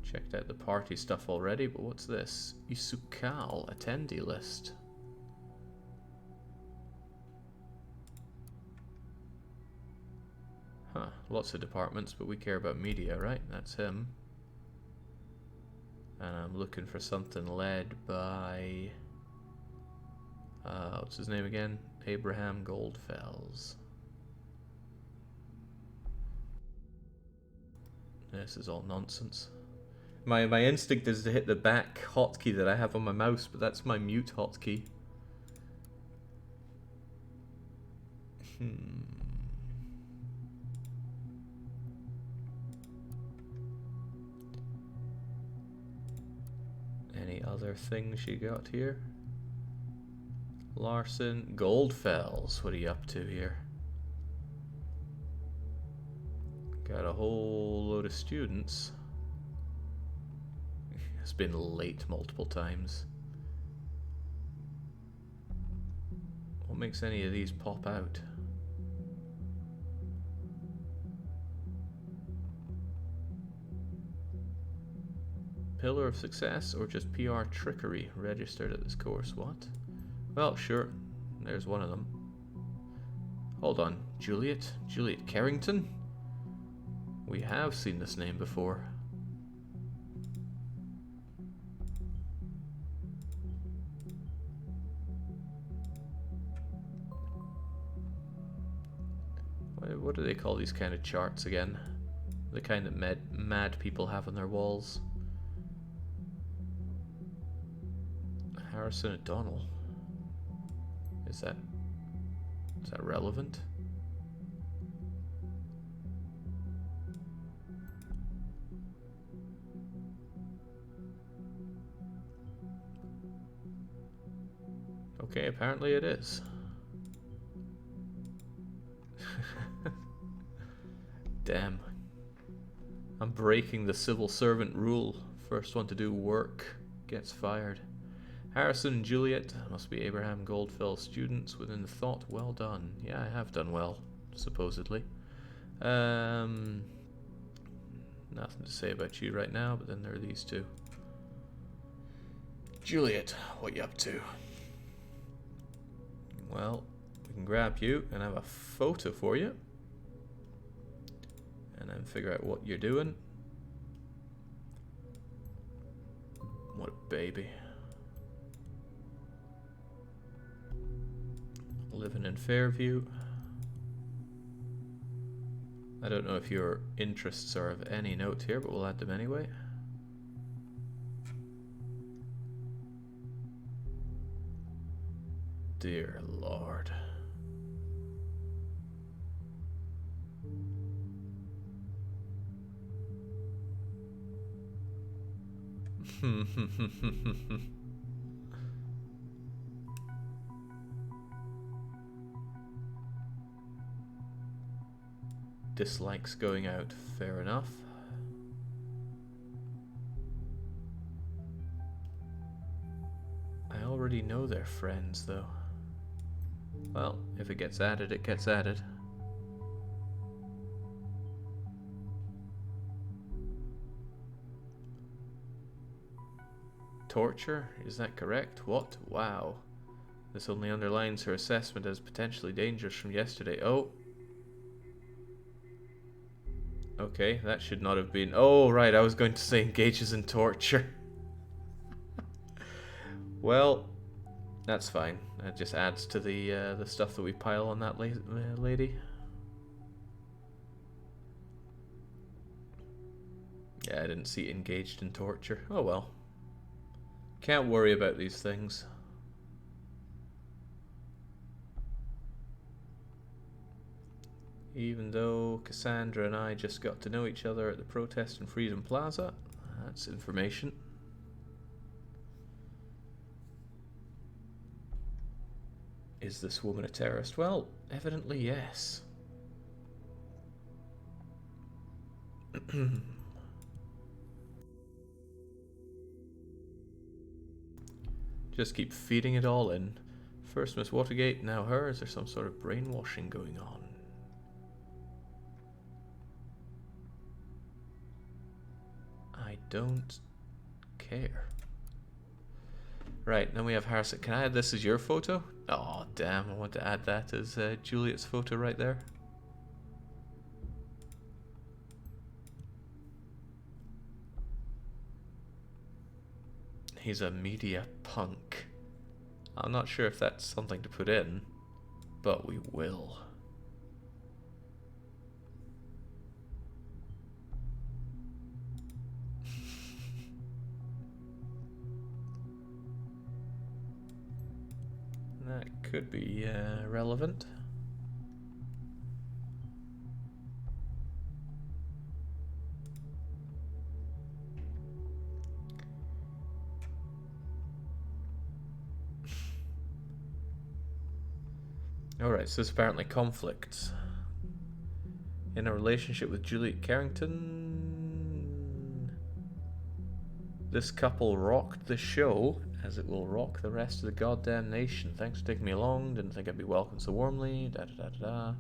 Checked out the party stuff already, but what's this? Isukal attendee list. Huh, lots of departments, but we care about media, right? That's him. And I'm looking for something led by... what's his name again? Abraham Goldfells. This is all nonsense. My instinct is to hit the back hotkey that I have on my mouse, but that's my mute hotkey. other things you got here? Larson, Goldfells. What are you up to here? Got a whole load of students. It's been late multiple times. What makes any of these pop out? Pillar of success or just PR trickery registered at this course? What? Well, sure. There's one of them. Hold on. Juliet? Juliet Carrington? We have seen this name before. What do they call these kind of charts again? The kind that mad people have on their walls. Harrison O'Donnell. Is that relevant? Okay, apparently it is. Damn. I'm breaking the civil servant rule. First one to do work gets fired. Harrison and Juliet must be Abraham Goldfell students within the thought. Well done. Yeah, I have done well, supposedly. Nothing to say about you right now, but then there are these two. Juliet, what you up to? Well, we can grab you and have a photo for you. And then figure out what you're doing. What a baby. Living in Fairview. I don't know if your interests are of any note here, but we'll add them anyway. Dear Lord. Dislikes going out, fair enough. I already know they're friends, though. Well, if it gets added, it gets added. Torture? Is that correct? What? Wow. This only underlines her assessment as potentially dangerous from yesterday. Oh. Okay, that should not have been... Oh, right, I was going to say engages in torture. Well, that's fine. That just adds to the stuff that we pile on that lady. Yeah, I didn't see engaged in torture. Oh well. Can't worry about these things. Even though Cassandra and I just got to know each other at the protest in Freedom Plaza, that's information. Is this woman a terrorist? Well, evidently yes. Just keep feeding it all in. First Miss Watergate, now her. Is there some sort of brainwashing going on? I don't care. Right, then we have Harrison. Can I add this as your photo? Oh, damn, I want to add that as Juliet's photo right there. He's a media punk. I'm not sure if that's something to put in, but we will. That could be relevant. Alright, so this apparently conflicts. In a relationship with Juliet Carrington, this couple rocked the show, as it will rock the rest of the goddamn nation. Thanks for taking me along. Didn't think I'd be welcomed so warmly. Da da da da da.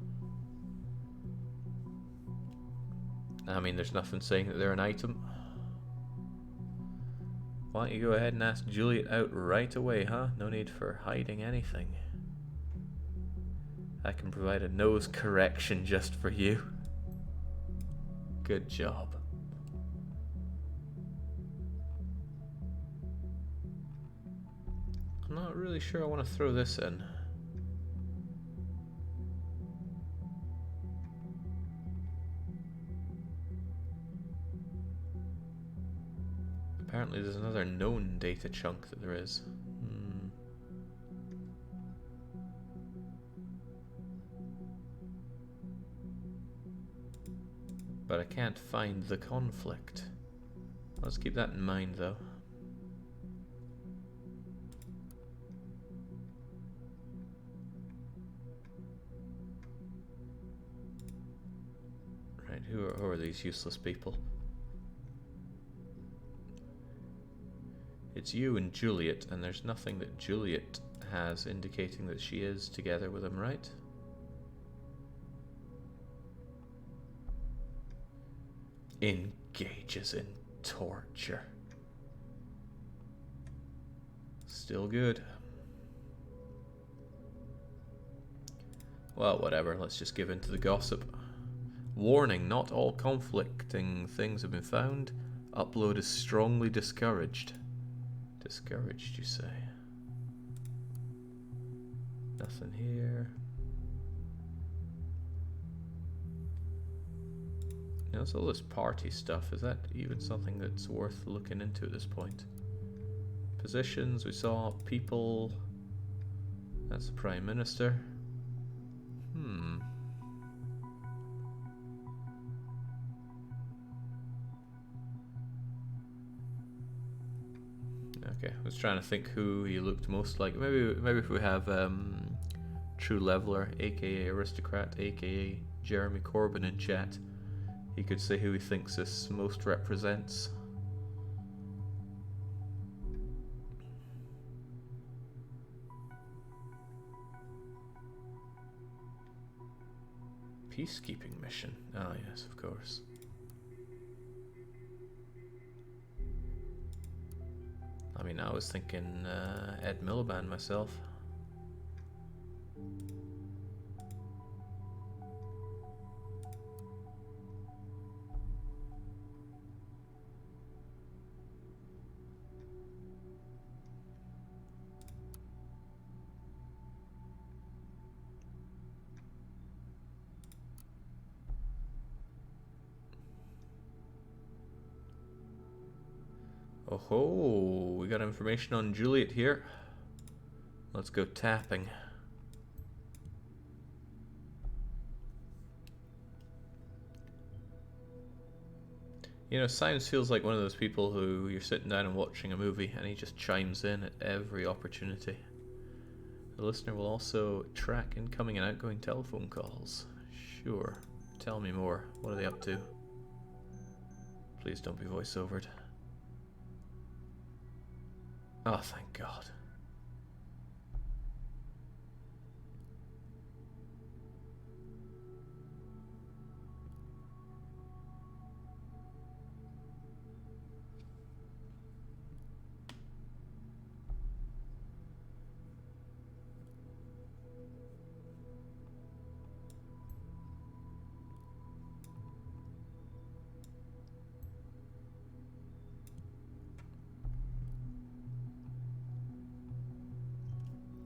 I mean, there's nothing saying that they're an item. Why don't you go ahead and ask Juliet out right away, huh? No need for hiding anything. I can provide a nose correction just for you. Good job. I'm not really sure I want to throw this in. Apparently there's another known data chunk that there is. But I can't find the conflict. Let's keep that in mind though. Right, who are these useless people? It's you and Juliet, and there's nothing that Juliet has indicating that she is together with him, right? Engages in torture. Still good. Well, whatever, let's just give in to the gossip. Warning, not all conflicting things have been found. Upload is strongly discouraged. Discouraged, you say? Nothing here. Now, what's all this party stuff? Is that even something that's worth looking into at this point? Positions, we saw people. That's the Prime Minister. Okay, I was trying to think who he looked most like. Maybe if we have True Leveler, aka Aristocrat, aka Jeremy Corbyn in chat, he could say who he thinks this most represents. Peacekeeping mission. Oh yes, of course. I mean, I was thinking Ed Miliband myself. Oh ho, we got information on Juliet here. Let's go tapping. You know, Science feels like one of those people who you're sitting down and watching a movie and he just chimes in at every opportunity. The listener will also track incoming and outgoing telephone calls. Sure. Tell me more. What are they up to? Please don't be voiceovered. Oh, thank God.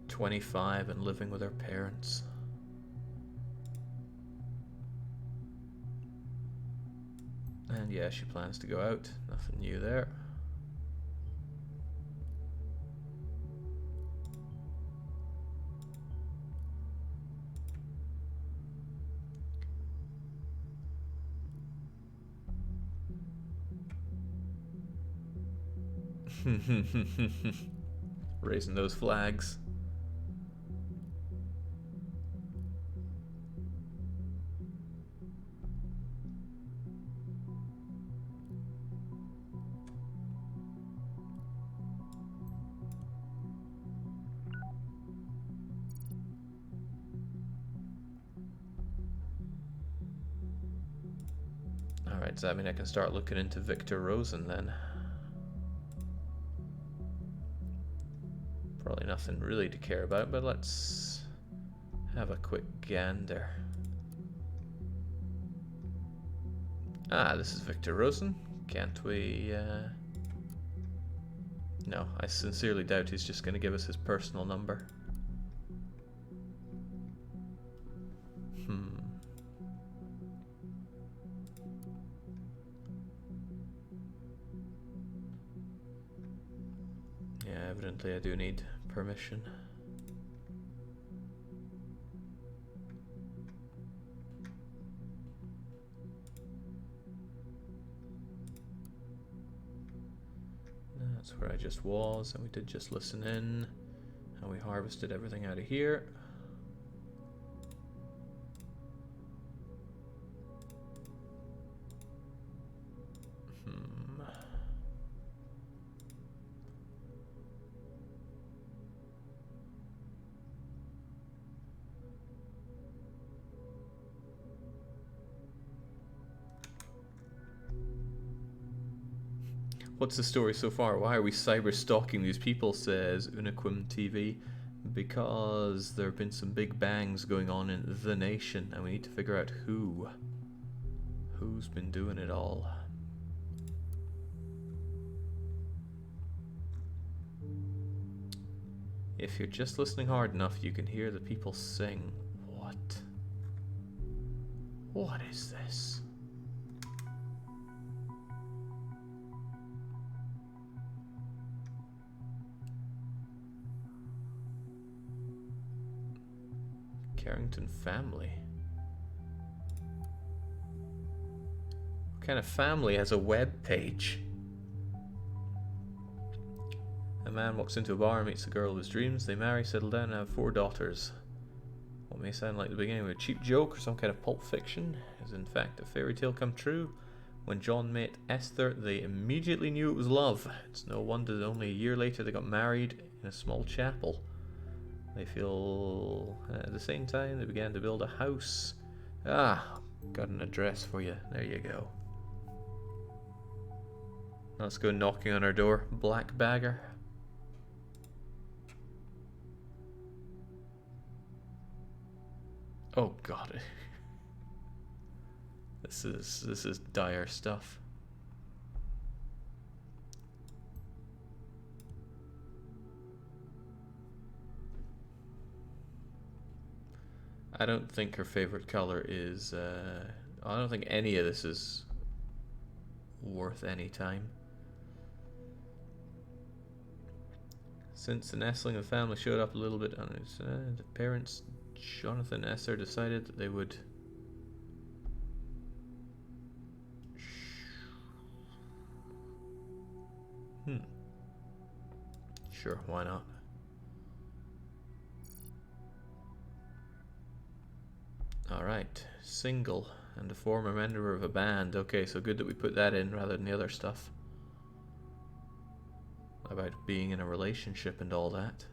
"25 and living with her parents." And yeah, she plans to go out. Nothing new there. Raising those flags. Alright, does that mean I can start looking into Victor Rosen then? Probably nothing really to care about, but let's have a quick gander. Ah, this is Victor Rosen. Can't we, No, I sincerely doubt he's just going to give us his personal number. Yeah, evidently I do need permission. That's where I just was, and we did just listen in, and we harvested everything out of here. What's the story so far? Why are we cyber stalking these people, says Uniquim TV? Because there have been some big bangs going on in the nation, and we need to figure out who's been doing it all. If you're just listening hard enough, you can hear the people sing. What? What is this? Carrington family. What kind of family has a web page? A man walks into a bar and meets the girl of his dreams. They marry, settle down, and have 4 daughters. What may sound like the beginning of a cheap joke or some kind of pulp fiction is in fact a fairy tale come true. When John met Esther, they immediately knew it was love. It's no wonder that only a year later they got married in a small chapel. They feel at the same time they began to build a house. Ah, got an address for you. There you go. Let's go knocking on our door. Black bagger. Oh god. This is dire stuff. I don't think her favorite color is I don't think any of this is worth any time. Since the nestling of the family showed up a little bit on his the parents, Jonathan and Esther, decided that they would Sure, why not? Alright, single and a former member of a band. Okay, so good that we put that in rather than the other stuff about being in a relationship and all that.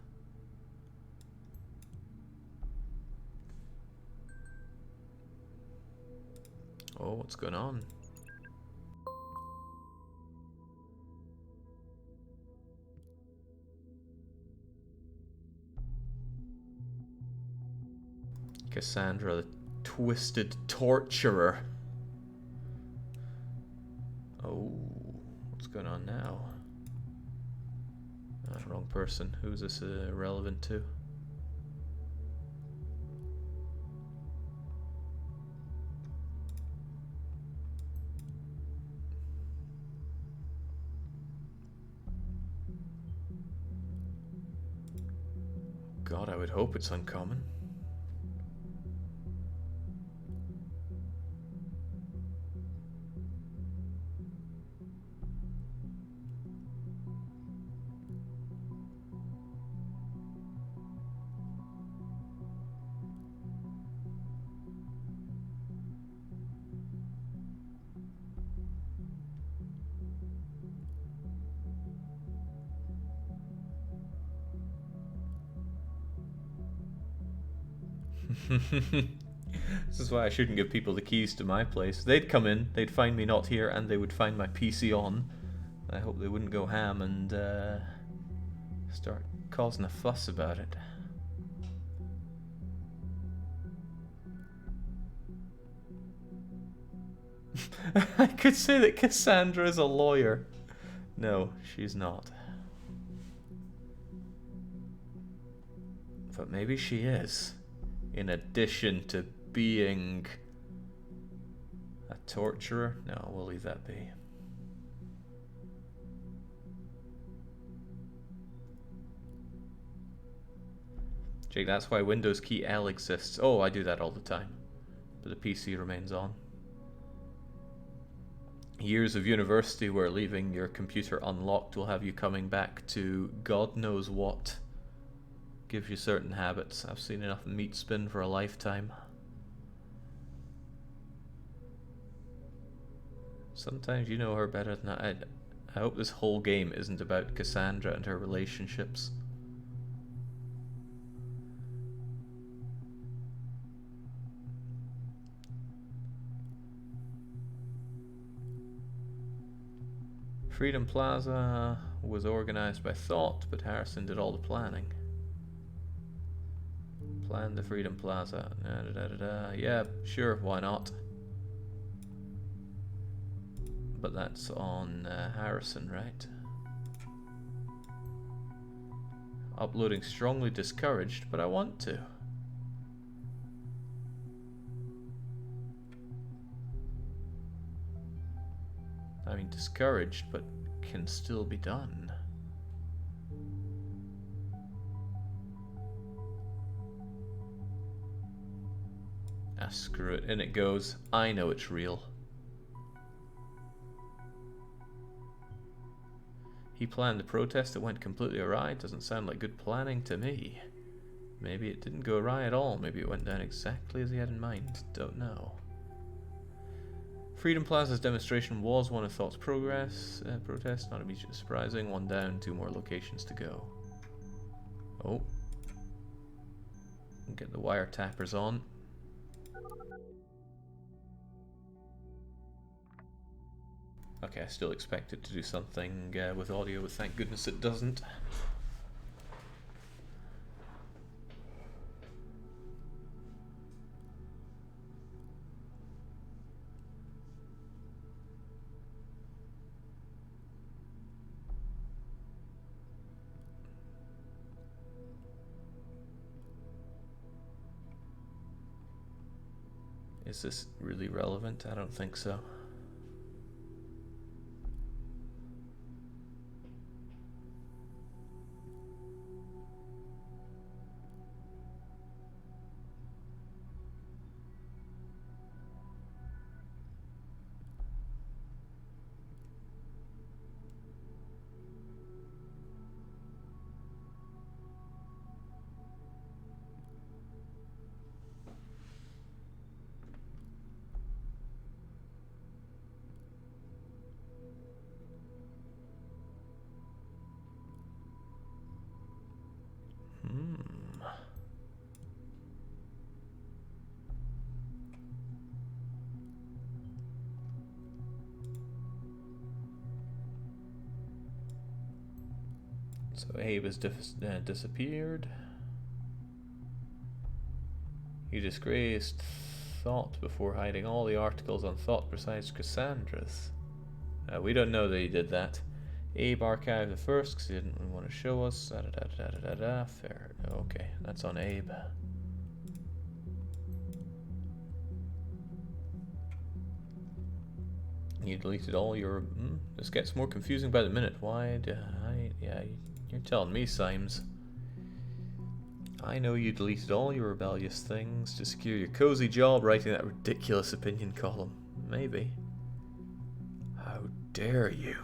Oh, what's going on? Cassandra, the twisted torturer. Oh, what's going on now? Wrong person. Who's this relevant to? God, I would hope it's uncommon. This is why I shouldn't give people the keys to my place. They'd come in, they'd find me not here, and they would find my PC on. I hope they wouldn't go ham and start causing a fuss about it. I could say that Cassandra is a lawyer. No, she's not. But maybe she is. In addition to being a torturer? No, we'll leave that be. Jake, that's why Windows key L exists. Oh, I do that all the time. But the PC remains on. Years of university where leaving your computer unlocked will have you coming back to God knows what. Gives you certain habits. I've seen enough meat spin for a lifetime. Sometimes you know her better than I. I hope this whole game isn't about Cassandra and her relationships. Freedom Plaza was organized by Thought, but Harrison did all the planning. Planned the Freedom Plaza. Yeah, sure, why not? But that's on Harrison, right? Uploading strongly discouraged, but I want to. I mean, discouraged, but can still be done. Ah, screw it. In it goes. I know it's real. He planned the protest that went completely awry. Doesn't sound like good planning to me. Maybe it didn't go awry at all. Maybe it went down exactly as he had in mind. Don't know. Freedom Plaza's demonstration was one of Thought's protests, not immediately surprising. One down, 2 more locations to go. Oh. Get the wiretappers on. Okay, I still expect it to do something with audio, but thank goodness it doesn't. Is this really relevant? I don't think so. So Abe has disappeared. He disgraced Thought before hiding all the articles on Thought besides Cassandra's. We don't know that he did that. Abe archived the first because he didn't really want to show us. Fair. Okay, that's on Abe. You deleted all your... this gets more confusing by the minute. Why do I... Yeah, you're telling me, Symes. I know you deleted all your rebellious things to secure your cozy job writing that ridiculous opinion column. Maybe. How dare you?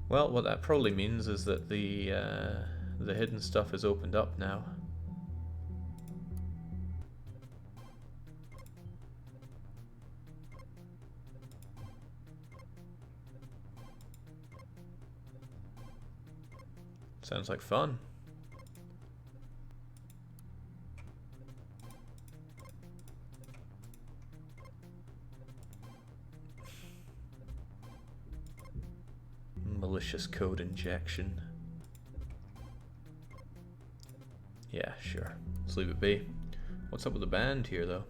Well, what that probably means is that the hidden stuff is opened up now. Sounds like fun. Malicious code injection. Yeah, sure. Let's leave it be. What's up with the band here, though?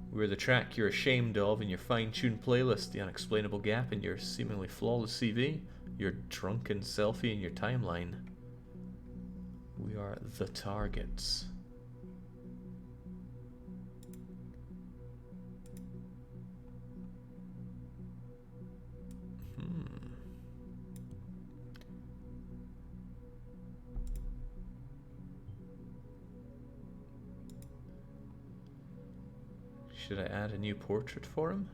We're the track you're ashamed of in your fine-tuned playlist, the unexplainable gap in your seemingly flawless CV, your drunken selfie in your timeline. We are the targets. Should I add a new portrait for him?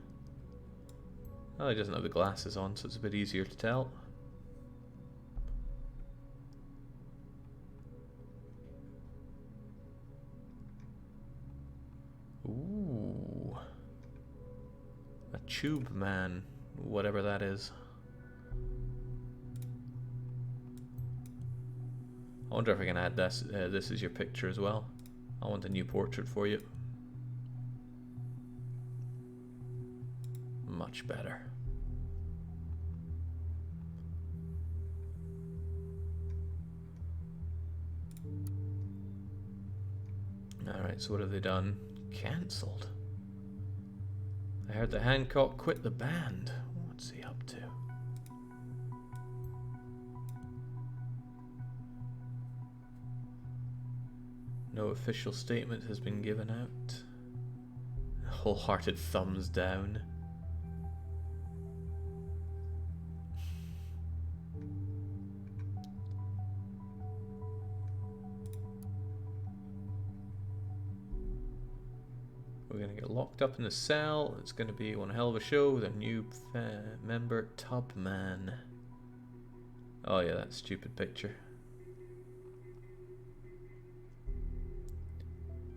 Oh, he doesn't have the glasses on, so it's a bit easier to tell. Ooh. A tube man, whatever that is. I wonder if I can add this as your picture as well. I want a new portrait for you. Much better. Alright, so what have they done? Cancelled. I heard that Hancock quit the band. What's he up to? No official statement has been given out. Wholehearted thumbs down. We're going to get locked up in the cell. It's going to be one hell of a show with a new member, Tubman. Oh yeah, that stupid picture.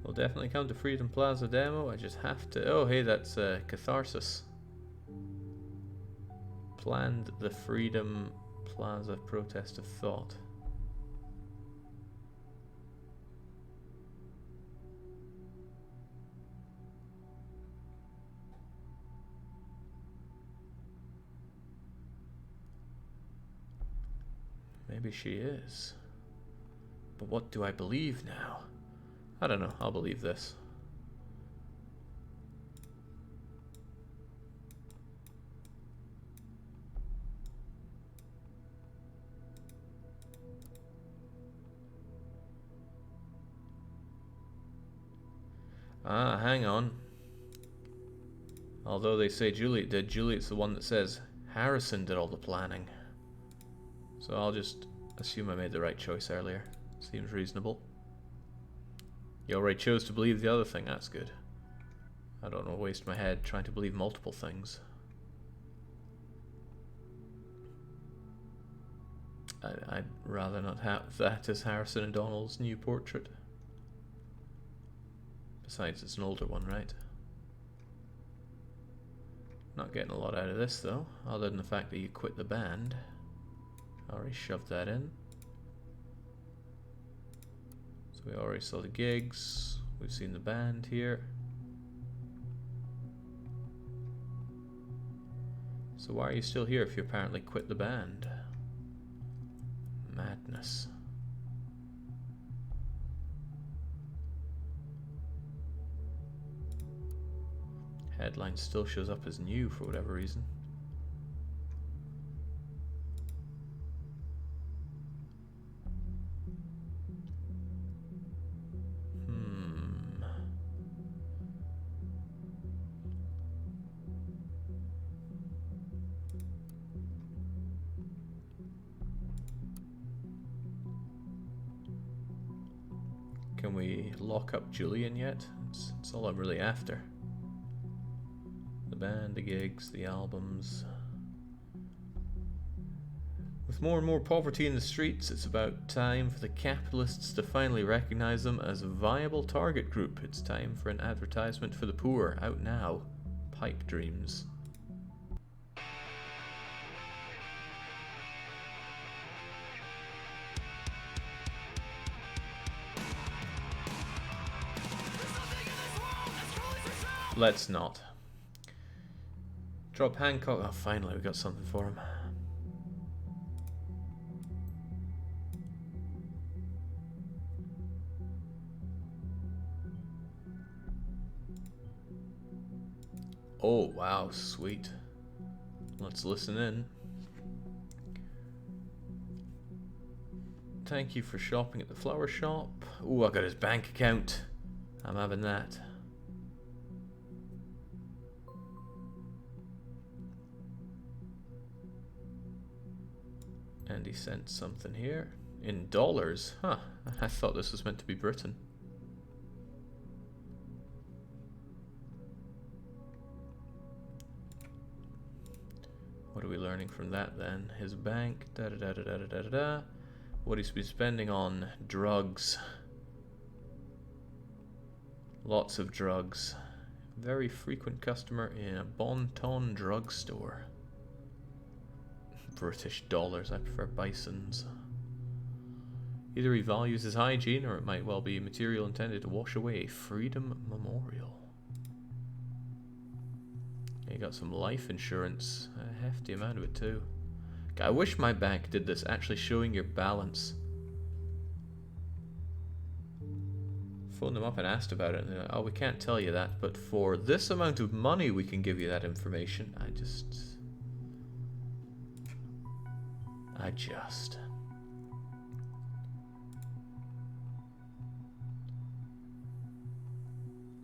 We'll definitely come to Freedom Plaza demo. I just have to... Oh hey, that's Catharsis. Planned the Freedom Plaza protest of thought. Maybe she is. But what do I believe now? I don't know. I'll believe this. Ah, hang on. Although they say Juliet did, Juliet's the one that says Harrison did all the planning. So I'll just assume I made the right choice earlier. Seems reasonable. You already chose to believe the other thing, that's good. I don't want to waste my head trying to believe multiple things. I'd rather not have that as Harrison and Donald's new portrait. Besides, it's an older one, right? Not getting a lot out of this though, other than the fact that you quit the band. Already shoved that in. So we already saw the gigs. We've seen the band here. So why are you still here if you apparently quit the band? Madness. Headline still shows up as new for whatever reason. Can we lock up Julian yet? It's all I'm really after. The band, the gigs, the albums. With more and more poverty in the streets, it's about time for the capitalists to finally recognize them as a viable target group. It's time for an advertisement for the poor, out now. Pipe dreams. let's not. Drop Hancock. Oh, finally we got something for him. Oh, wow, sweet. Let's listen in. Thank you for shopping at the flower shop. Ooh, I got his bank account. I'm having that. And he sent something here. In dollars? Huh. I thought this was meant to be Britain. What are we learning from that then? His bank, da da da da da da da da. What he's been spending on drugs. Lots of drugs. Very frequent customer in a Bon Ton drugstore. British dollars, I prefer bisons. Either he values his hygiene or it might well be material intended to wash away. Freedom Memorial. You got some life insurance, a hefty amount of it too. I wish my bank did this, actually showing your balance. Phoned them up and asked about it, and they're like, oh, we can't tell you that, but for this amount of money we can give you that information. I just...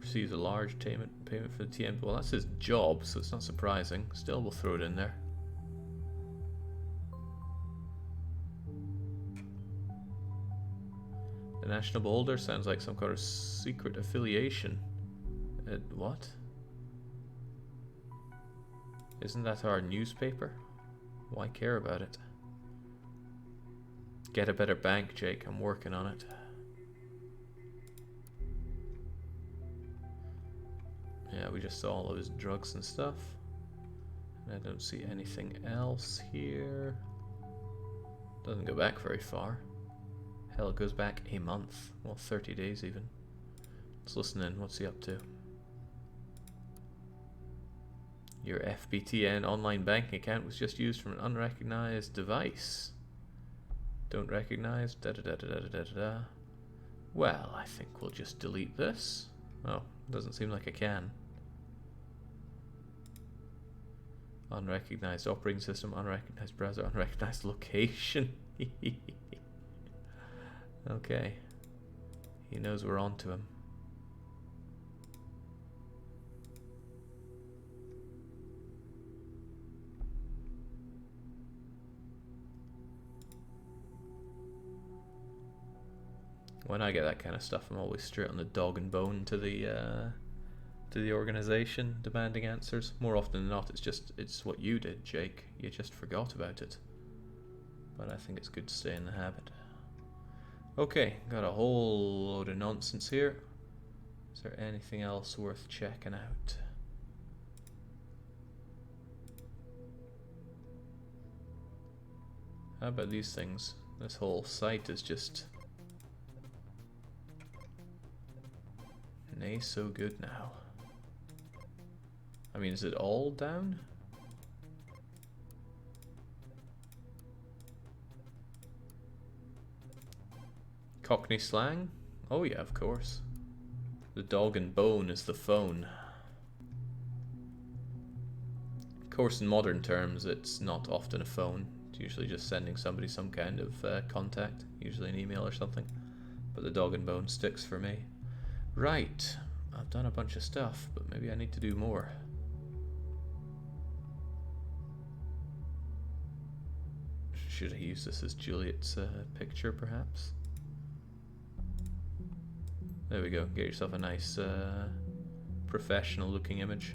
Receives a large payment for the TM. Well, that's his job, so it's not surprising. Still, we'll throw it in there. The National Beholder sounds like some kind of secret affiliation. What? Isn't that our newspaper? Why care about it? Get a better bank, Jake. I'm working on it. Yeah, we just saw all of his drugs and stuff. And I don't see anything else here. Doesn't go back very far. Hell, it goes back a month. Well, 30 days even. Let's listen in. What's he up to? Your FBTN online banking account was just used from an unrecognized device. Don't recognize. Da da da da da da da. Well, I think we'll just delete this. Oh, doesn't seem like I can. Unrecognized operating system, unrecognized browser, unrecognized location. Okay. He knows we're on to him. When I get that kind of stuff, I'm always straight on the dog and bone to the organization, demanding answers. More often than not, it's what you did, Jake. You just forgot about it. But I think it's good to stay in the habit. Okay, got a whole load of nonsense here. Is there anything else worth checking out? How about these things? This whole site is just... nay, so good now. I mean, is it all down? Cockney slang? Oh yeah, of course. The dog and bone is the phone. Of course, in modern terms, it's not often a phone. It's usually just sending somebody some kind of contact, usually an email or something. But the dog and bone sticks for me. Right, I've done a bunch of stuff, but maybe I need to do more. Should I use this as Juliet's picture, perhaps? There we go, get yourself a nice professional looking image.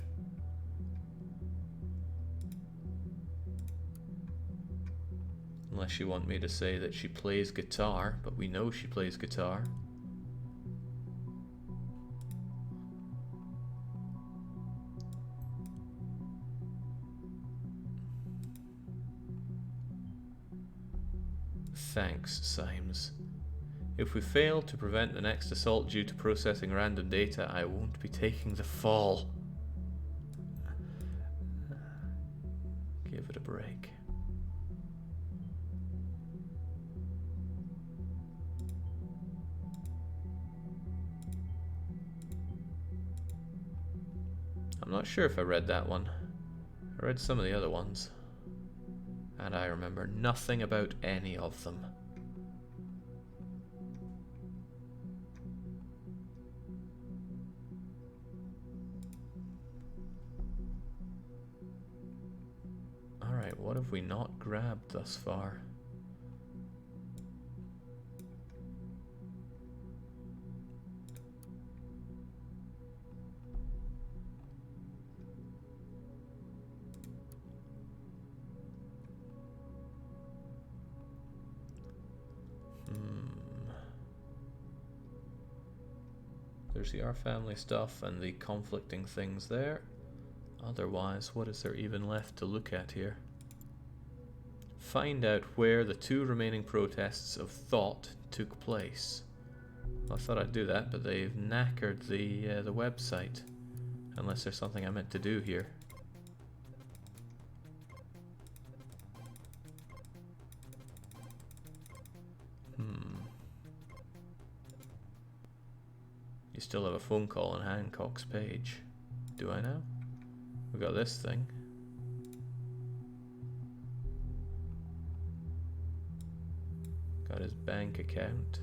Unless you want me to say that she plays guitar, but we know she plays guitar. Thanks, Symes. If we fail to prevent the next assault due to processing random data, I won't be taking the fall. Give it a break. I'm not sure if I read that one. I read some of the other ones, and I remember nothing about any of them. Alright, what have we not grabbed thus far? There's the Our Family stuff and the conflicting things there. Otherwise, what is there even left to look at here? Find out where the 2 remaining protests of thought took place. Well, I thought I'd do that, but they've knackered the website. Unless there's something I meant to do here. You still have a phone call on Hancock's page. Do I now? We got this thing. Got his bank account.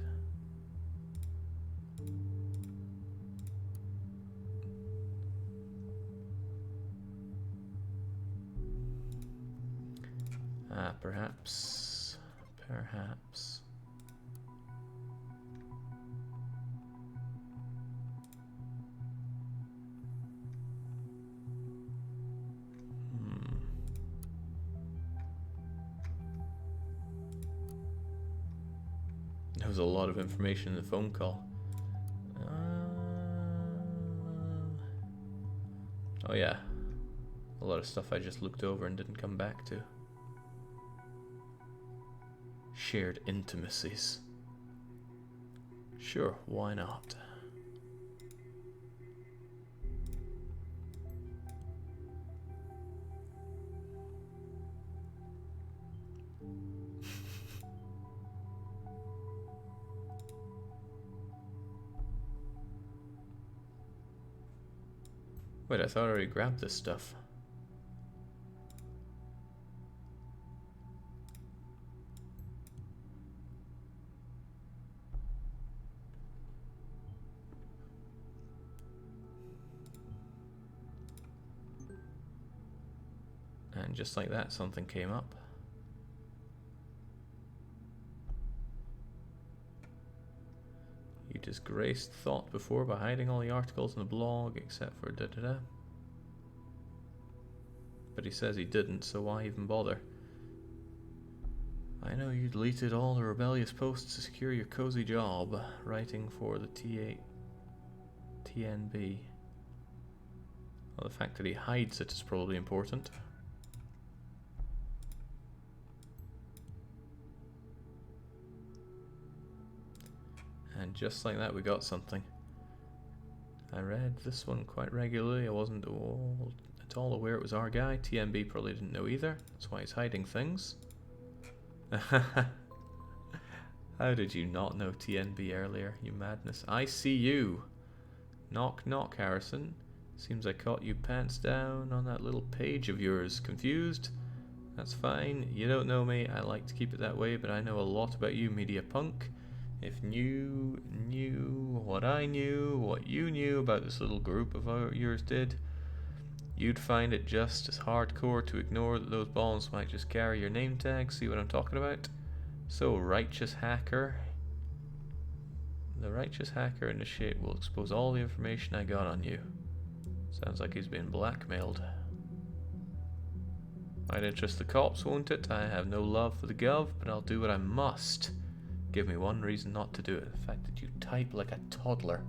Perhaps. There was a lot of information in the phone call. Oh yeah. A lot of stuff I just looked over and didn't come back to. Shared intimacies. Sure, why not? Wait, I thought I already grabbed this stuff. And just like that, something came up. You disgraced thought before by hiding all the articles in the blog except for da-da-da. But he says he didn't, so why even bother? I know you deleted all the rebellious posts to secure your cozy job, writing for the TNB. Well, the fact that he hides it is probably important. And just like that, we got something. I read this one quite regularly. I wasn't at all aware it was our guy. TNB probably didn't know either. That's why he's hiding things. How did you not know TNB earlier, you madness? I see you. Knock, knock, Harrison. Seems I caught you pants down on that little page of yours. Confused? That's fine. You don't know me. I like to keep it that way, but I know a lot about you, media punk. If you knew what I knew, what you knew about this little group of yours did, you'd find it just as hardcore to ignore that those bombs might just carry your name tag. See what I'm talking about? So, righteous hacker. The righteous hacker initiate will expose all the information I got on you. Sounds like he's been blackmailed. Might interest the cops, won't it? I have no love for the gov, but I'll do what I must. Give me one reason not to do it. The fact that you type like a toddler.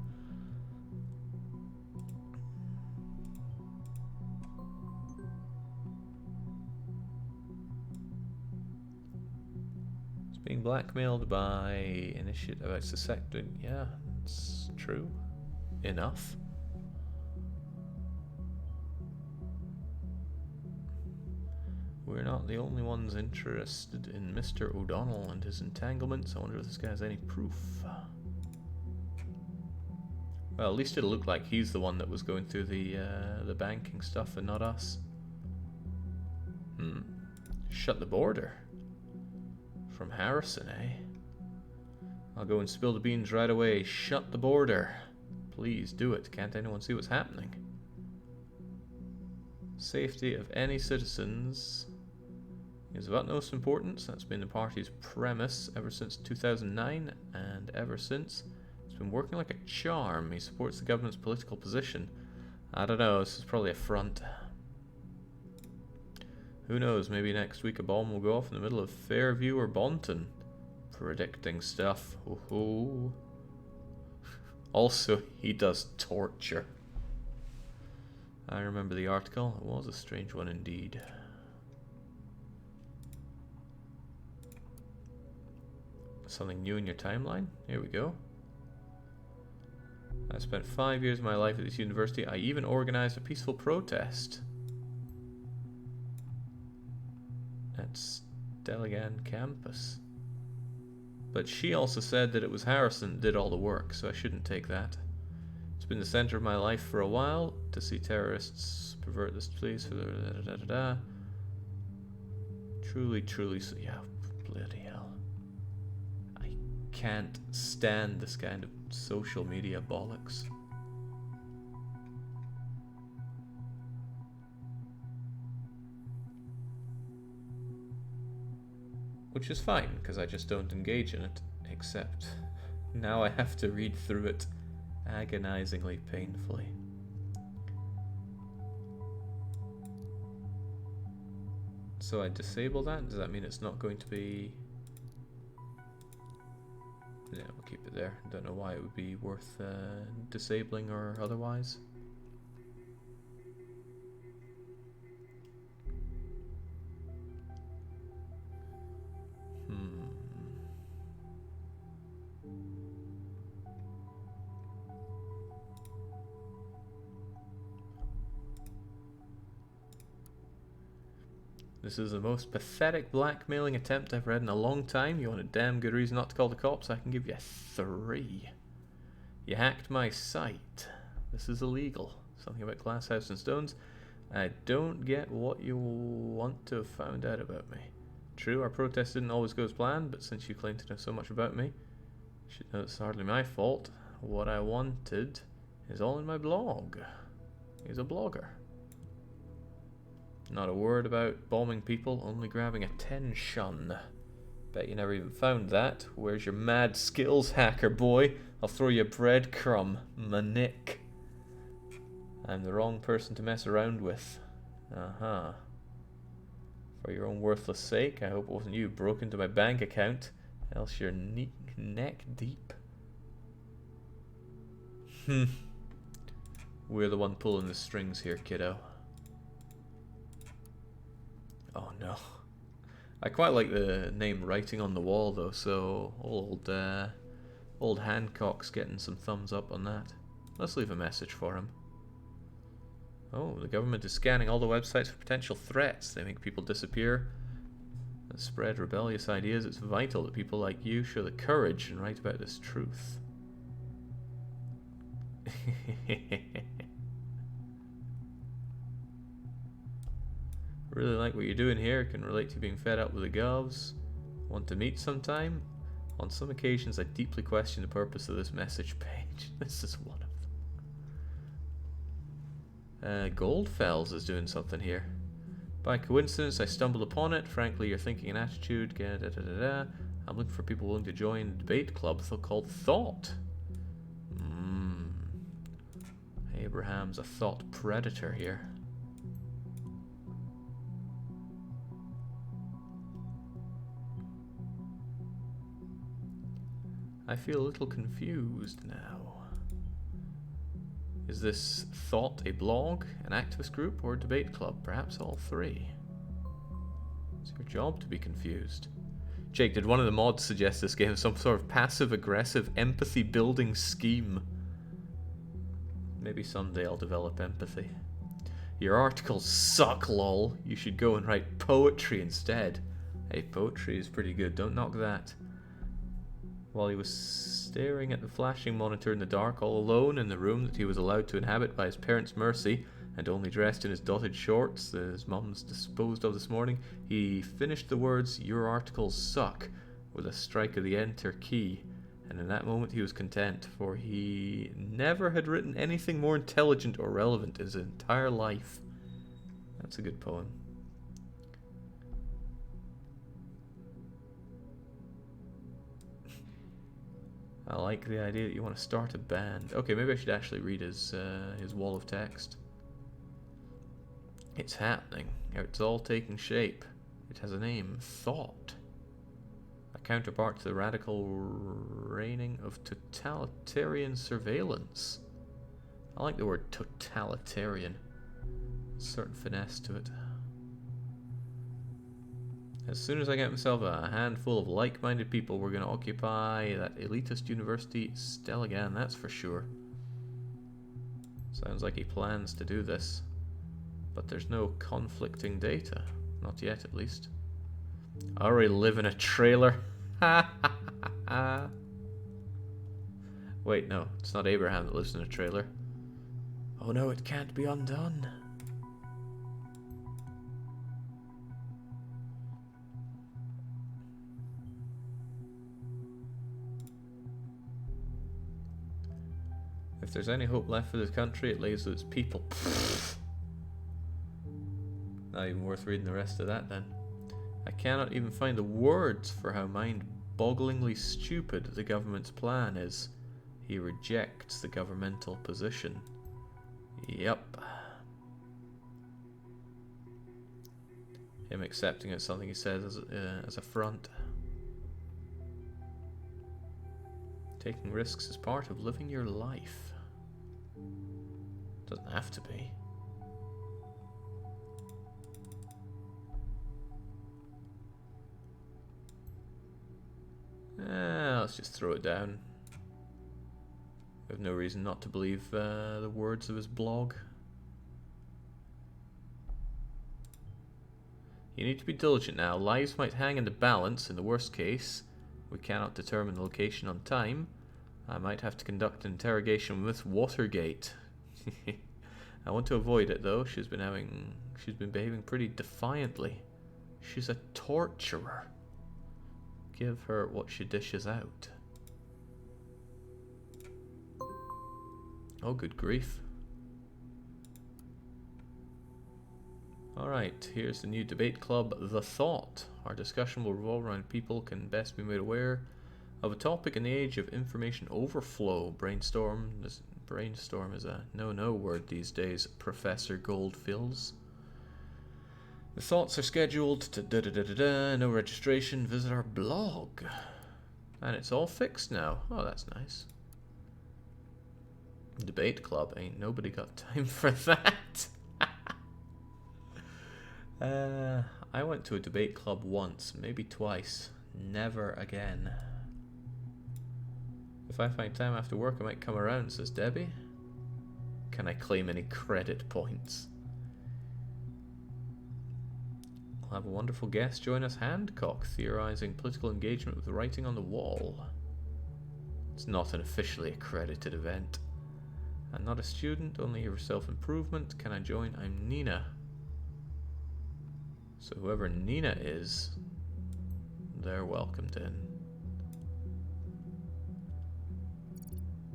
It's being blackmailed by initiative. I suspected. Yeah, it's true. Enough. We're not the only ones interested in Mr. O'Donnell and his entanglements. I wonder if this guy has any proof. Well, at least it'll look like he's the one that was going through the banking stuff and not us. Shut the border. From Harrison, eh? I'll go and spill the beans right away. Shut the border. Please do it. Can't anyone see what's happening? Safety of any citizens is of utmost importance. That's been the party's premise ever since 2009, and ever since it's been working like a charm. He supports the government's political position. I don't know, this is probably a front. Who knows, maybe next week a bomb will go off in the middle of Fairview or Bonton. Predicting stuff. Ooh. Also, he does torture. I remember the article. It was a strange one indeed. Something new in your timeline? Here we go. I spent 5 years of my life at this university. I even organized a peaceful protest at Steligan campus. But she also said that it was Harrison that did all the work, so I shouldn't take that. It's been the center of my life for a while, to see terrorists pervert this place for the Truly, so yeah, bloody hell. I can't stand this kind of social media bollocks. Which is fine, because I just don't engage in it, except now I have to read through it agonizingly painfully. So I disable that? Does that mean it's not going to be... Yeah, we'll keep it there. Don't know why it would be worth disabling or otherwise. This is the most pathetic blackmailing attempt I've read in a long time. You want a damn good reason not to call the cops? I can give you 3. You hacked my site. This is illegal. Something about glass house and stones. I don't get what you want to have found out about me. True, our protest didn't always go as planned, but since you claim to know so much about me, you should know it's hardly my fault. What I wanted is all in my blog. He's a blogger. Not a word about bombing people, only grabbing attention. Bet you never even found that. Where's your mad skills, hacker boy? I'll throw you a breadcrumb, manick. I'm the wrong person to mess around with. For your own worthless sake, I hope it wasn't you who broke into my bank account, else you're neck deep. We're the one pulling the strings here, kiddo. Oh no. I quite like the name Writing on the Wall though, so old Hancock's getting some thumbs up on that. Let's leave a message for him. Oh, the government is scanning all the websites for potential threats. They make people disappear and spread rebellious ideas. It's vital that people like you show the courage and write about this truth. Really like what you're doing here. Can relate to being fed up with the govs. Want to meet sometime? On some occasions I deeply question the purpose of this message page. This is one of them. Goldfells is doing something here. By coincidence I stumbled upon it. Frankly, your thinking and attitude. I'm looking for people willing to join a debate club called Thought. Abraham's a thought predator here. I feel a little confused now. Is this Thought a blog, an activist group, or a debate club? Perhaps all 3. It's your job to be confused. Jake, did one of the mods suggest this game some sort of passive-aggressive empathy-building scheme? Maybe someday I'll develop empathy. Your articles suck, lol. You should go and write poetry instead. Hey, poetry is pretty good. Don't knock that. While he was staring at the flashing monitor in the dark, all alone in the room that he was allowed to inhabit by his parents' mercy, and only dressed in his dotted shorts that his mum's disposed of this morning, he finished the words, "Your articles suck," with a strike of the enter key. And in that moment he was content, for he never had written anything more intelligent or relevant in his entire life. That's a good poem. I like the idea that you want to start a band. Okay, maybe I should actually read his wall of text. It's happening. It's all taking shape. It has a name. Thought. A counterpart to the radical reigning of totalitarian surveillance. I like the word totalitarian. A certain finesse to it. As soon as I get myself a handful of like-minded people, we're going to occupy that elitist university, Steligan, that's for sure. Sounds like he plans to do this. But there's no conflicting data. Not yet, at least. I already live in a trailer. Wait, no. It's not Abraham that lives in a trailer. Oh no, it can't be undone. If there's any hope left for this country, it lays with its people. Not even worth reading the rest of that then. I cannot even find the words for how mind-bogglingly stupid the government's plan is. He rejects the governmental position. Yep. Him accepting it's something he says as a front. Taking risks is part of living your life. Doesn't have to be. Let's just throw it down. We have no reason not to believe the words of his blog. You need to be diligent now. Lives might hang in the balance. In the worst case, we cannot determine the location on time. I might have to conduct an interrogation with Watergate. I want to avoid it though. She's been behaving pretty defiantly. She's a torturer. Give her what she dishes out. Oh, good grief. Alright, here's the new debate club, The Thought. Our discussion will revolve around people can best be made aware of a topic in the age of information overflow. Brainstorm is a no-no word these days, Professor Goldfields. The thoughts are scheduled to no registration, visit our blog. And it's all fixed now. Oh, that's nice. Debate club, ain't nobody got time for that. I went to a debate club once, maybe twice. Never again. If I find time after work, I might come around, says Debbie. Can I claim any credit points? We'll have a wonderful guest join us, Hancock, theorizing political engagement with writing on the wall. It's not an officially accredited event. I'm not a student, only here for self-improvement. Can I join? I'm Nina. So whoever Nina is, they're welcomed in.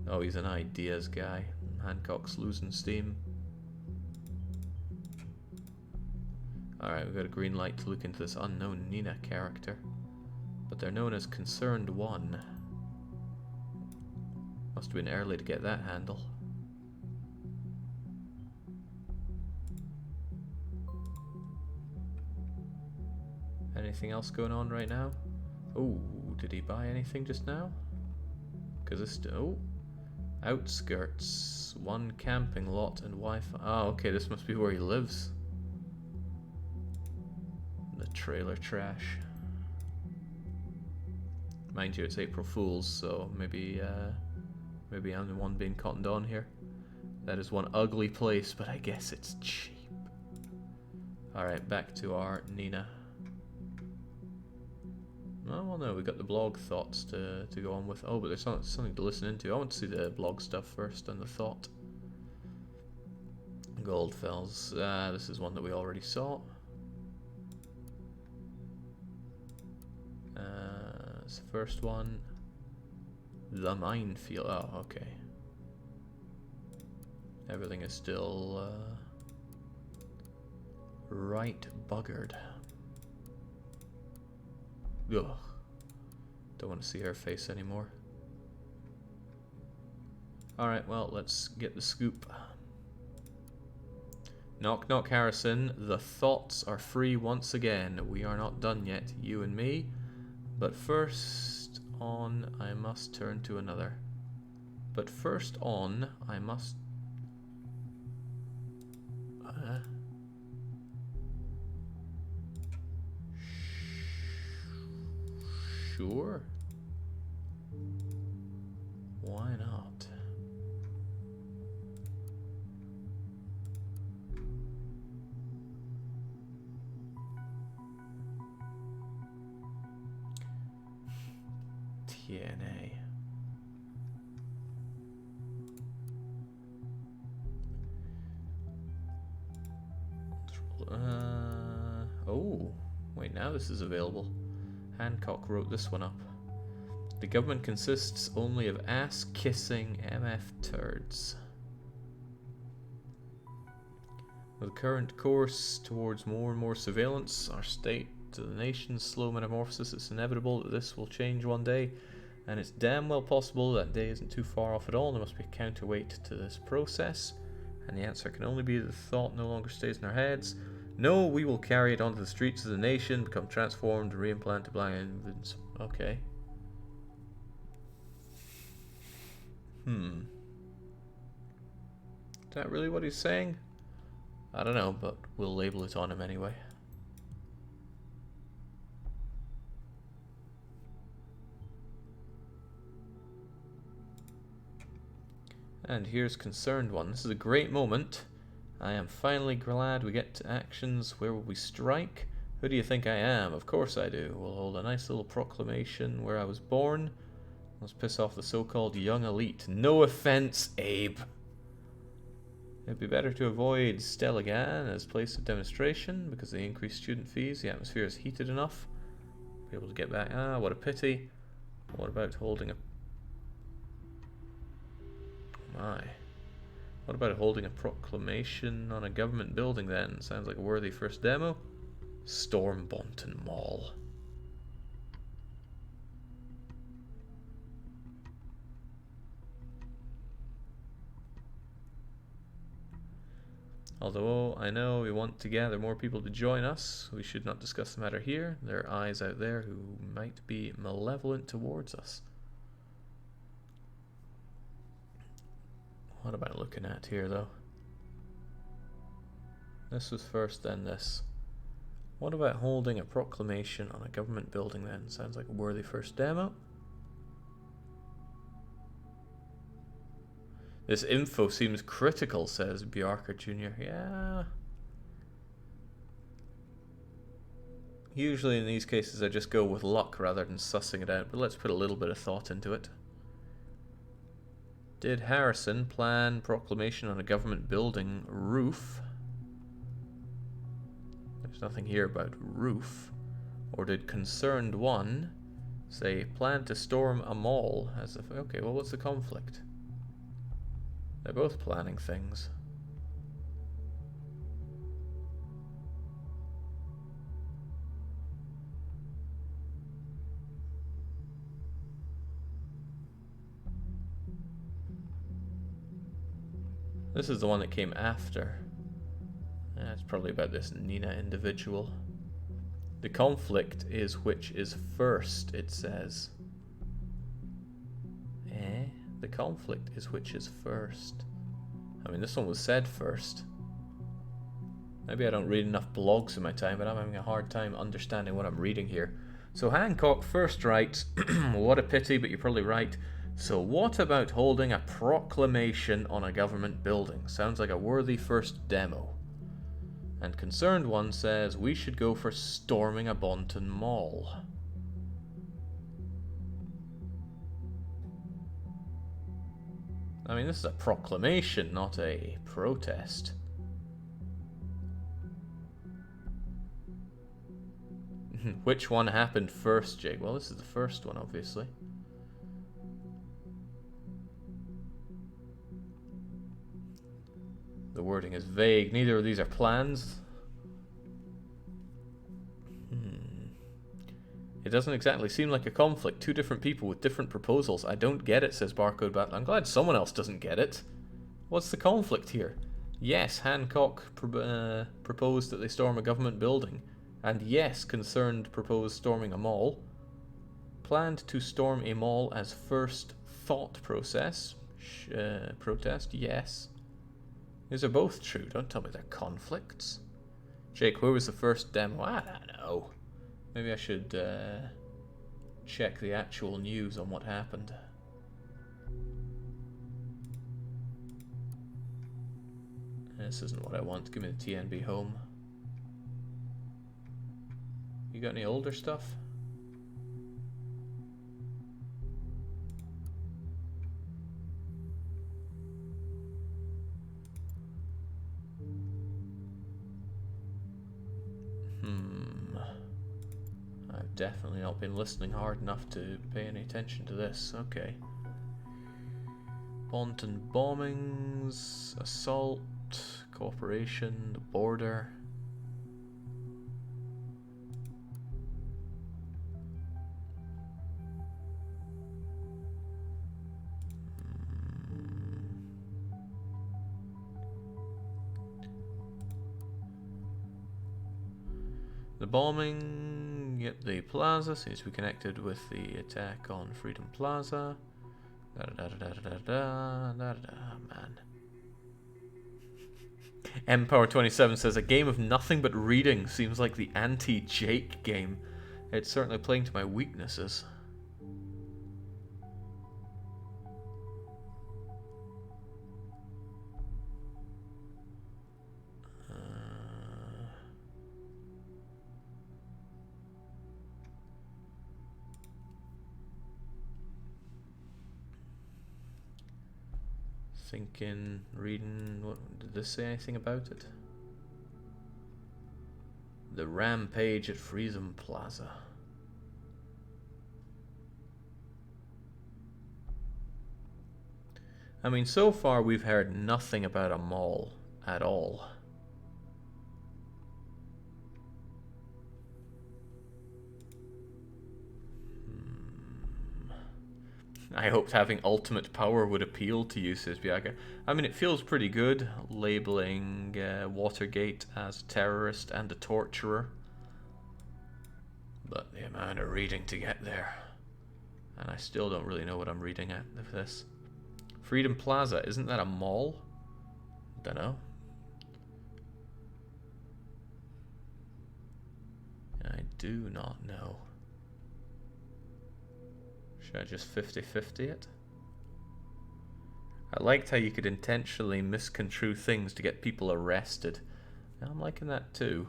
Oh, he's an ideas guy. Hancock's losing steam. Alright, we've got a green light to look into this unknown Nina character. But they're known as Concerned One. Must have been early to get that handle. Anything else going on right now? Oh, did he buy anything just now? Because this... oh. Outskirts. One camping lot and Wi-Fi. Oh, okay, this must be where he lives. The trailer trash. Mind you, it's April Fool's, so maybe I'm the one being cottoned on here. That is one ugly place, but I guess it's cheap. Alright, back to our Nina. Oh, well, no, we got the blog thoughts to go on with. Oh, but there's something to listen into. I want to see the blog stuff first and the thought. Goldfells. This is one that we already saw. It's the first one. The minefield. Oh, okay. Everything is still right buggered. Ugh. Don't want to see her face anymore. Alright, well, let's get the scoop. Knock knock, Harrison. The thoughts are free once again. We are not done yet, you and me. But first on, I must turn to another. But first on, I must... Sure. Why not? TNA. Oh, wait, now this is available. Hancock wrote this one up. The government consists only of ass-kissing MF turds. With the current course towards more and more surveillance, our state to the nation's slow metamorphosis, it's inevitable that this will change one day, and it's damn well possible that day isn't too far off at all. There must be a counterweight to this process, and the answer can only be that the thought no longer stays in our heads. No, we will carry it onto the streets of the nation, become transformed, reimplanted blind. Okay. Is that really what he's saying? I don't know, but we'll label it on him anyway. And here's Concerned One. This is a great moment. I am finally glad we get to actions. Where will we strike? Who do you think I am? Of course I do. We'll hold a nice little proclamation where I was born. Let's piss off the so-called young elite. No offense, Abe. It'd be better to avoid Steligan as place of demonstration because of the increased student fees. The atmosphere is heated enough. Be able to get back. Ah, what a pity. What about holding a... My. What about holding a proclamation on a government building then? Sounds like a worthy first demo. Storm Bonton Mall. Although I know we want to gather more people to join us, we should not discuss the matter here. There are eyes out there who might be malevolent towards us. What am I looking at here, though? This was first, then this. What about holding a proclamation on a government building, then? Sounds like a worthy first demo. This info seems critical, says Bjarker Jr. Yeah. Usually in these cases I just go with luck rather than sussing it out, but let's put a little bit of thought into it. Did Harrison plan proclamation on a government building roof? There's nothing here about roof. Or did Concerned One say plan to storm a mall as if... Okay, well, what's the conflict? They're both planning things. This is the one that came after. It's probably about this Nina individual. The conflict is which is first, it says. The conflict is which is first. I mean, this one was said first. Maybe I don't read enough blogs in my time, but I'm having a hard time understanding what I'm reading here. So Hancock first writes, what a pity, but you're probably right. So what about holding a proclamation on a government building? Sounds like a worthy first demo. And Concerned One says we should go for storming a Bonton Mall. I mean, this is a proclamation, not a protest. Which one happened first, Jake? Well, this is the first one, obviously. The wording is vague. Neither of these are plans. It doesn't exactly seem like a conflict. Two different people with different proposals. I don't get it, says Barcode Battle. I'm glad someone else doesn't get it. What's the conflict here? Yes, Hancock proposed that they storm a government building. And yes, Concerned proposed storming a mall. Planned to storm a mall as first thought process. Protest, yes. These are both true. Don't tell me they're conflicts. Jake, where was the first demo? I don't know. Maybe I should check the actual news on what happened. This isn't what I want. Give me the TNB home. You got any older stuff? I've definitely not been listening hard enough to pay any attention to this. Okay. Bonton bombings, assault, cooperation, the border. The bombing, yep, the plaza seems to be connected with the attack on Freedom Plaza. Man. Mpower27 says, a game of nothing but reading seems like the anti-Jake game. It's certainly playing to my weaknesses. Thinking, reading, what did this say anything about it? The rampage at Freedom Plaza. I mean, so far we've heard nothing about a mall at all. I hoped having ultimate power would appeal to you, says Biaga. I mean, it feels pretty good, labeling Watergate as a terrorist and a torturer. But the amount of reading to get there. And I still don't really know what I'm reading at with this. Freedom Plaza, isn't that a mall? Dunno. I do not know. Should I just 50-50 it? I liked how you could intentionally misconstrue things to get people arrested. I'm liking that too.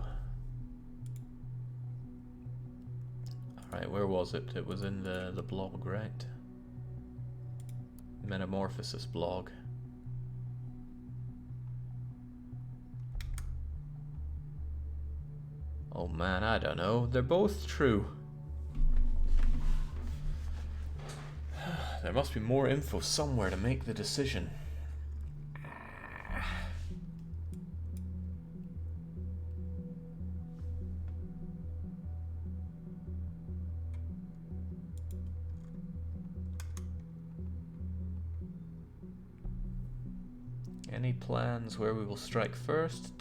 Alright, where was it? It was in the blog, right? Metamorphosis blog. Oh man, I don't know. They're both true. There must be more info somewhere to make the decision. Any plans where we will strike first?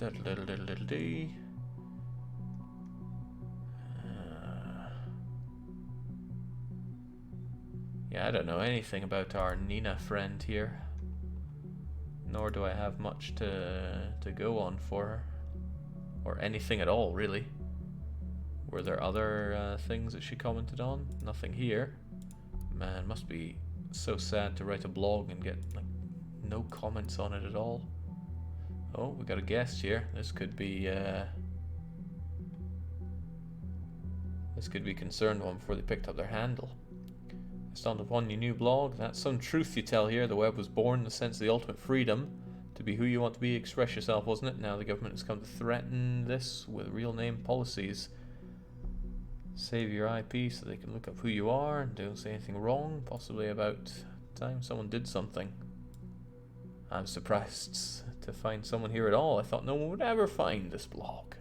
Yeah, I don't know anything about our Nina friend here. Nor do I have much to go on for her. Or anything at all, really. Were there other things that she commented on? Nothing here. Man, must be so sad to write a blog and get like no comments on it at all. Oh, we got a guest here. This could be concerned one before they picked up their handle. I stumbled upon your new blog. That's some truth you tell here. The web was born in the sense of the ultimate freedom to be who you want to be, express yourself, wasn't it? Now the government has come to threaten this with real name policies. Save your IP so they can look up who you are and don't say anything wrong. Possibly about time someone did something. I'm surprised to find someone here at all. I thought no one would ever find this blog.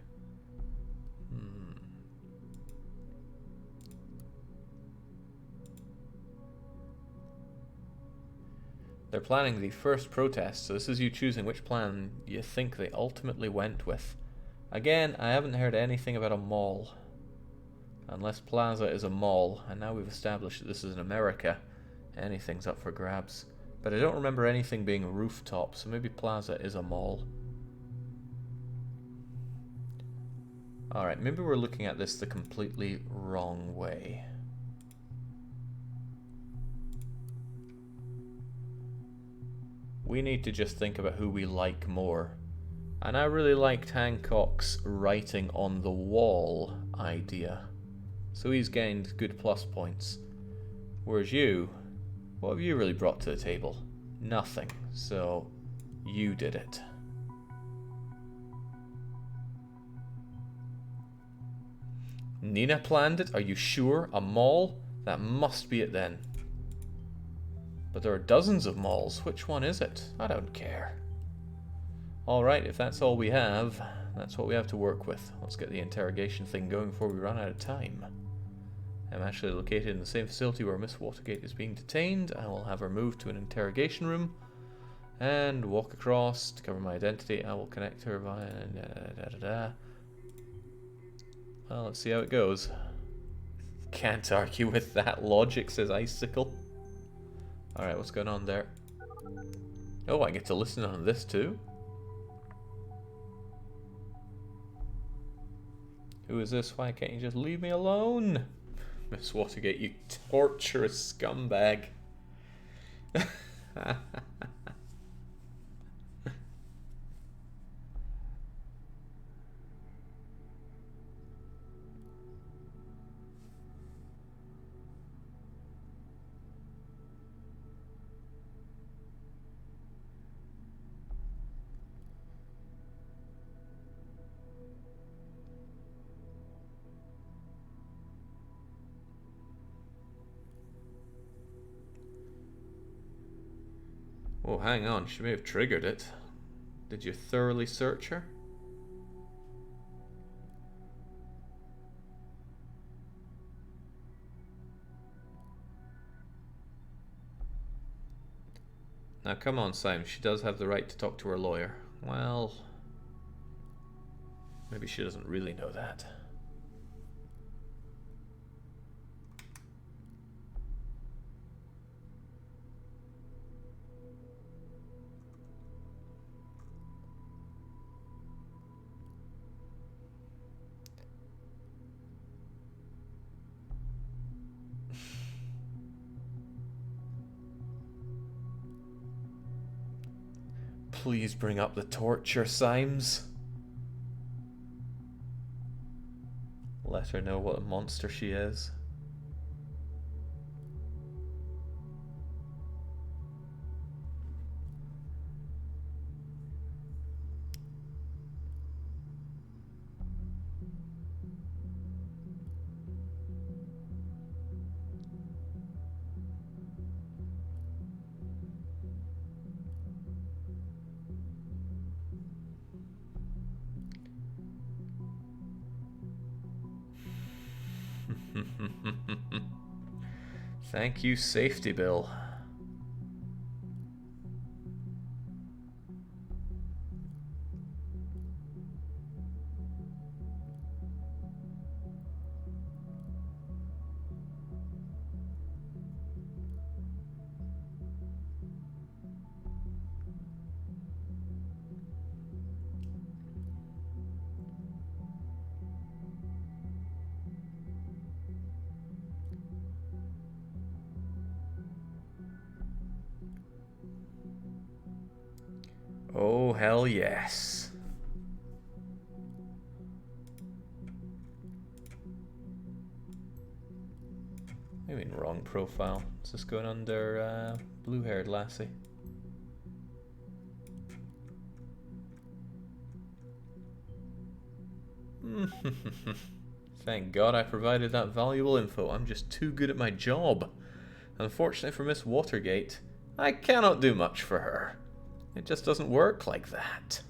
They're planning the first protest, so this is you choosing which plan you think they ultimately went with. Again, I haven't heard anything about a mall. Unless Plaza is a mall, and now we've established that this is in America, anything's up for grabs. But I don't remember anything being a rooftop, so maybe Plaza is a mall. Alright, maybe we're looking at this the completely wrong way. We need to just think about who we like more. And I really liked Hancock's writing on the wall idea. So he's gained good plus points. Whereas you, what have you really brought to the table? Nothing. So you did it. Nina planned it? Are you sure? A mall? That must be it then. But there are dozens of malls. Which one is it? I don't care. Alright, if that's all we have, that's what we have to work with. Let's get the interrogation thing going before we run out of time. I'm actually located in the same facility where Miss Watergate is being detained. I will have her moved to an interrogation room and walk across to cover my identity. I will connect her via... Well, let's see how it goes. Can't argue with that logic, says Icicle. Alright, what's going on there? Oh, I get to listen on this too? Who is this? Why can't you just leave me alone? Miss Watergate, you torturous scumbag. Oh, hang on, she may have triggered it. Did you thoroughly search her? Now come on, Simon, she does have the right to talk to her lawyer. Well, maybe she doesn't really know that. Please bring up the torture, Symes. Let her know what a monster she is. Thank you, Safety Bill. hell yes. I mean, wrong profile. It's just going under blue-haired lassie. Thank God I provided that valuable info. I'm just too good at my job. Unfortunately for Miss Watergate, I cannot do much for her. It just doesn't work like that.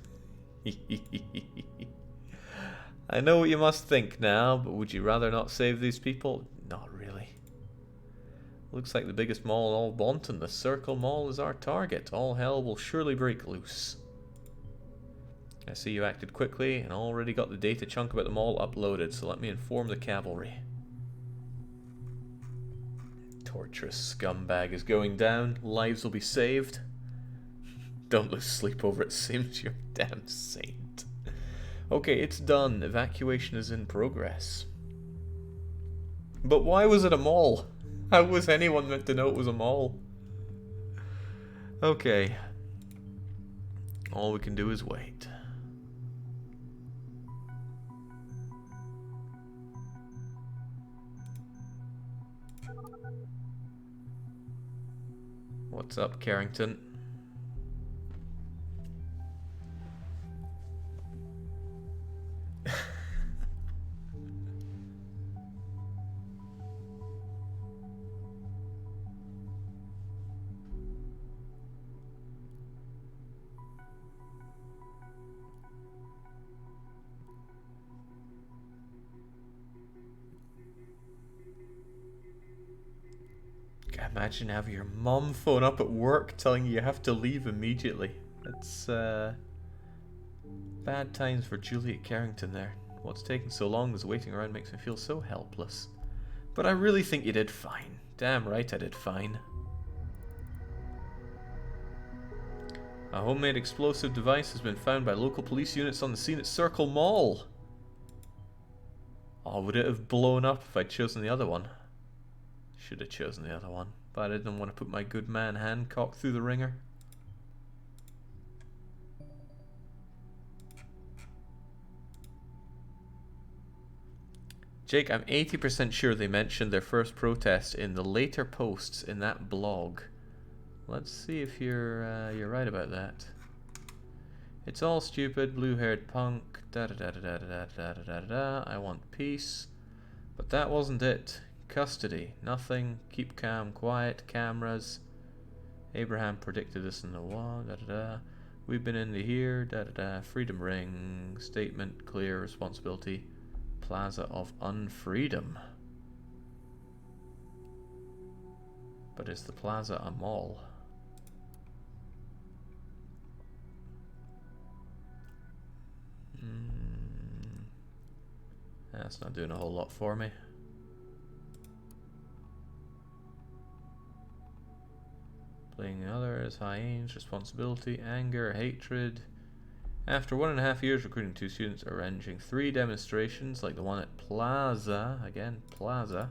I know what you must think now, but would you rather not save these people? Not really. Looks like the biggest mall in all Bonton, the Circle Mall, is our target. All hell will surely break loose. I see you acted quickly and already got the data chunk about the mall uploaded, so let me inform the cavalry. Torturous scumbag is going down. Lives will be saved. Don't lose sleep over it, Sims. You're a damn saint. Okay, it's done. Evacuation is in progress. But why was it a mall? How was anyone meant to know it was a mall? Okay. All we can do is wait. What's up, Carrington? Imagine having your mum phone up at work telling you have to leave immediately. It's bad times for Juliet Carrington there. What's taking so long is waiting around makes me feel so helpless. But I really think you did fine. Damn right I did fine. A homemade explosive device has been found by local police units on the scene at Circle Mall. Oh, would it have blown up if I'd chosen the other one? Should have chosen the other one, but I didn't want to put my good man Hancock through the ringer. Jake, I'm 80% sure they mentioned their first protest in the later posts in that blog. Let's see if you're right about that. It's all stupid, blue-haired punk. Da da da da da da da da da da. I want peace, but that wasn't it. Custody, nothing. Keep calm, quiet. Cameras. Abraham predicted this in the wall. Da da da. We've been into here. Da da da. Freedom ring. Statement clear. Responsibility. Plaza of Unfreedom. But is the plaza a mall? That's not doing a whole lot for me. Playing others, high aims, responsibility, anger, hatred. After 1.5 years recruiting 2 students, arranging 3 demonstrations like the one at Plaza, again, Plaza.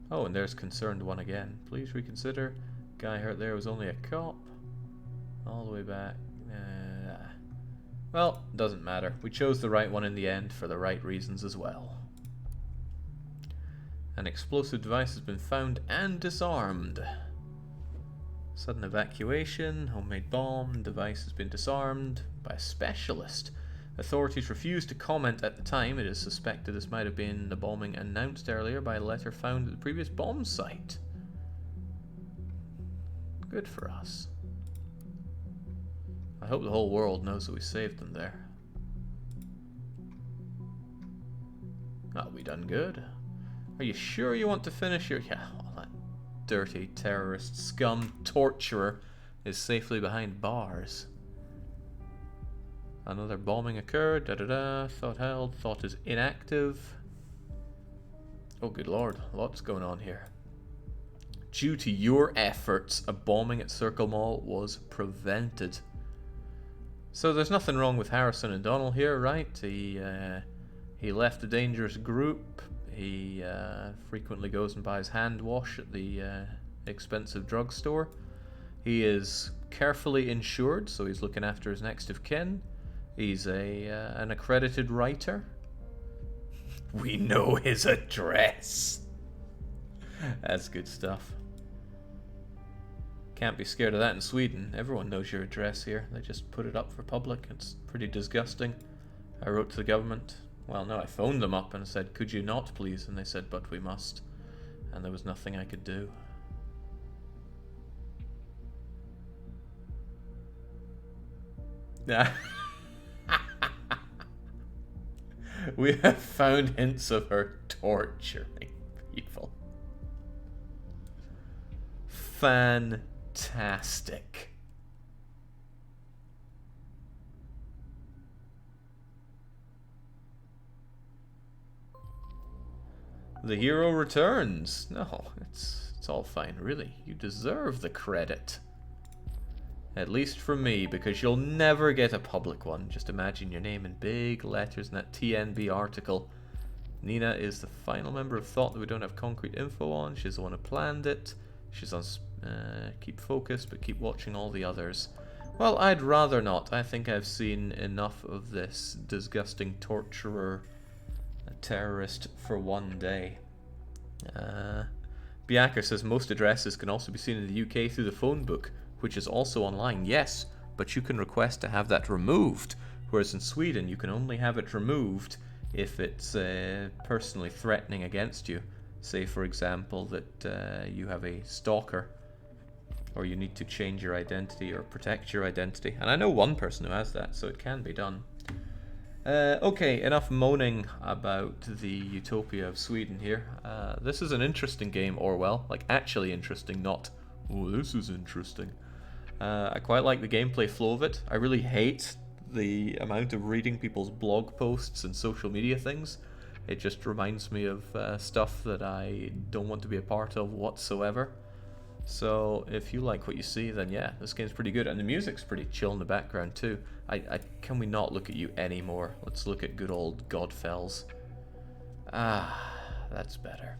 Oh, and there's concerned one again. Please reconsider. Guy hurt there was only a cop. All the way back. Well, doesn't matter. We chose the right one in the end for the right reasons as well. An explosive device has been found and disarmed. Sudden evacuation, homemade bomb, device has been disarmed by a specialist. Authorities refused to comment at the time. It is suspected this might have been the bombing announced earlier by a letter found at the previous bomb site. Good for us. I hope the whole world knows that we saved them there. Oh, we done good. Are you sure you want to finish your... Yeah, oh, that dirty terrorist scum torturer is safely behind bars. Another bombing occurred. Da-da-da. Thought held. Thought is inactive. Oh, good lord. Lots going on here. Due to your efforts, a bombing at Circle Mall was prevented. So there's nothing wrong with Harrison and Donnell here, right? He left a dangerous group. He frequently goes and buys hand wash at the expensive drugstore. He is carefully insured, so he's looking after his next of kin. He's an accredited writer. We know his address. That's good stuff. Can't be scared of that in Sweden. Everyone knows your address here. They just put it up for public. It's pretty disgusting. I wrote to the government. Well, no, I phoned them up and said, could you not, please? And they said, but we must. And there was nothing I could do. We have found hints of her torturing people. Fantastic. The hero returns. No, it's all fine, really. You deserve the credit. At least from me, because you'll never get a public one. Just imagine your name in big letters in that TNB article. Nina is the final member of Thought that we don't have concrete info on. She's the one who planned it. She's on keep focused, but keep watching all the others. Well, I'd rather not. I think I've seen enough of this disgusting torturer, a terrorist, for one day. Biaker says most addresses can also be seen in the UK through the phone book, which is also online. Yes, but you can request to have that removed, whereas in Sweden you can only have it removed if it's personally threatening against you. Say, for example, that you have a stalker, or you need to change your identity or protect your identity. And I know one person who has that, so it can be done. Okay, enough moaning about the utopia of Sweden here. This is an interesting game, Orwell. Like, actually interesting, not, oh, this is interesting. I quite like the gameplay flow of it. I really hate the amount of reading people's blog posts and social media things. It just reminds me of stuff that I don't want to be a part of whatsoever. So if you like what you see, then yeah, this game's pretty good. And the music's pretty chill in the background too. Can we not look at you anymore? Let's look at good old Godfells. Ah, that's better.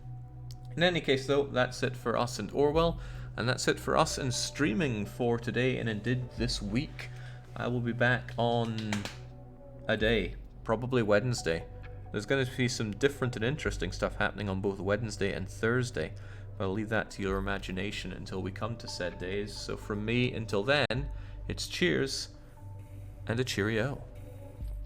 In any case though, that's it for us and Orwell. And that's it for us in streaming for today and indeed this week. I will be back on a day, probably Wednesday. There's going to be some different and interesting stuff happening on both Wednesday and Thursday. But I'll leave that to your imagination until we come to said days. So from me, until then, it's cheers and a cheerio.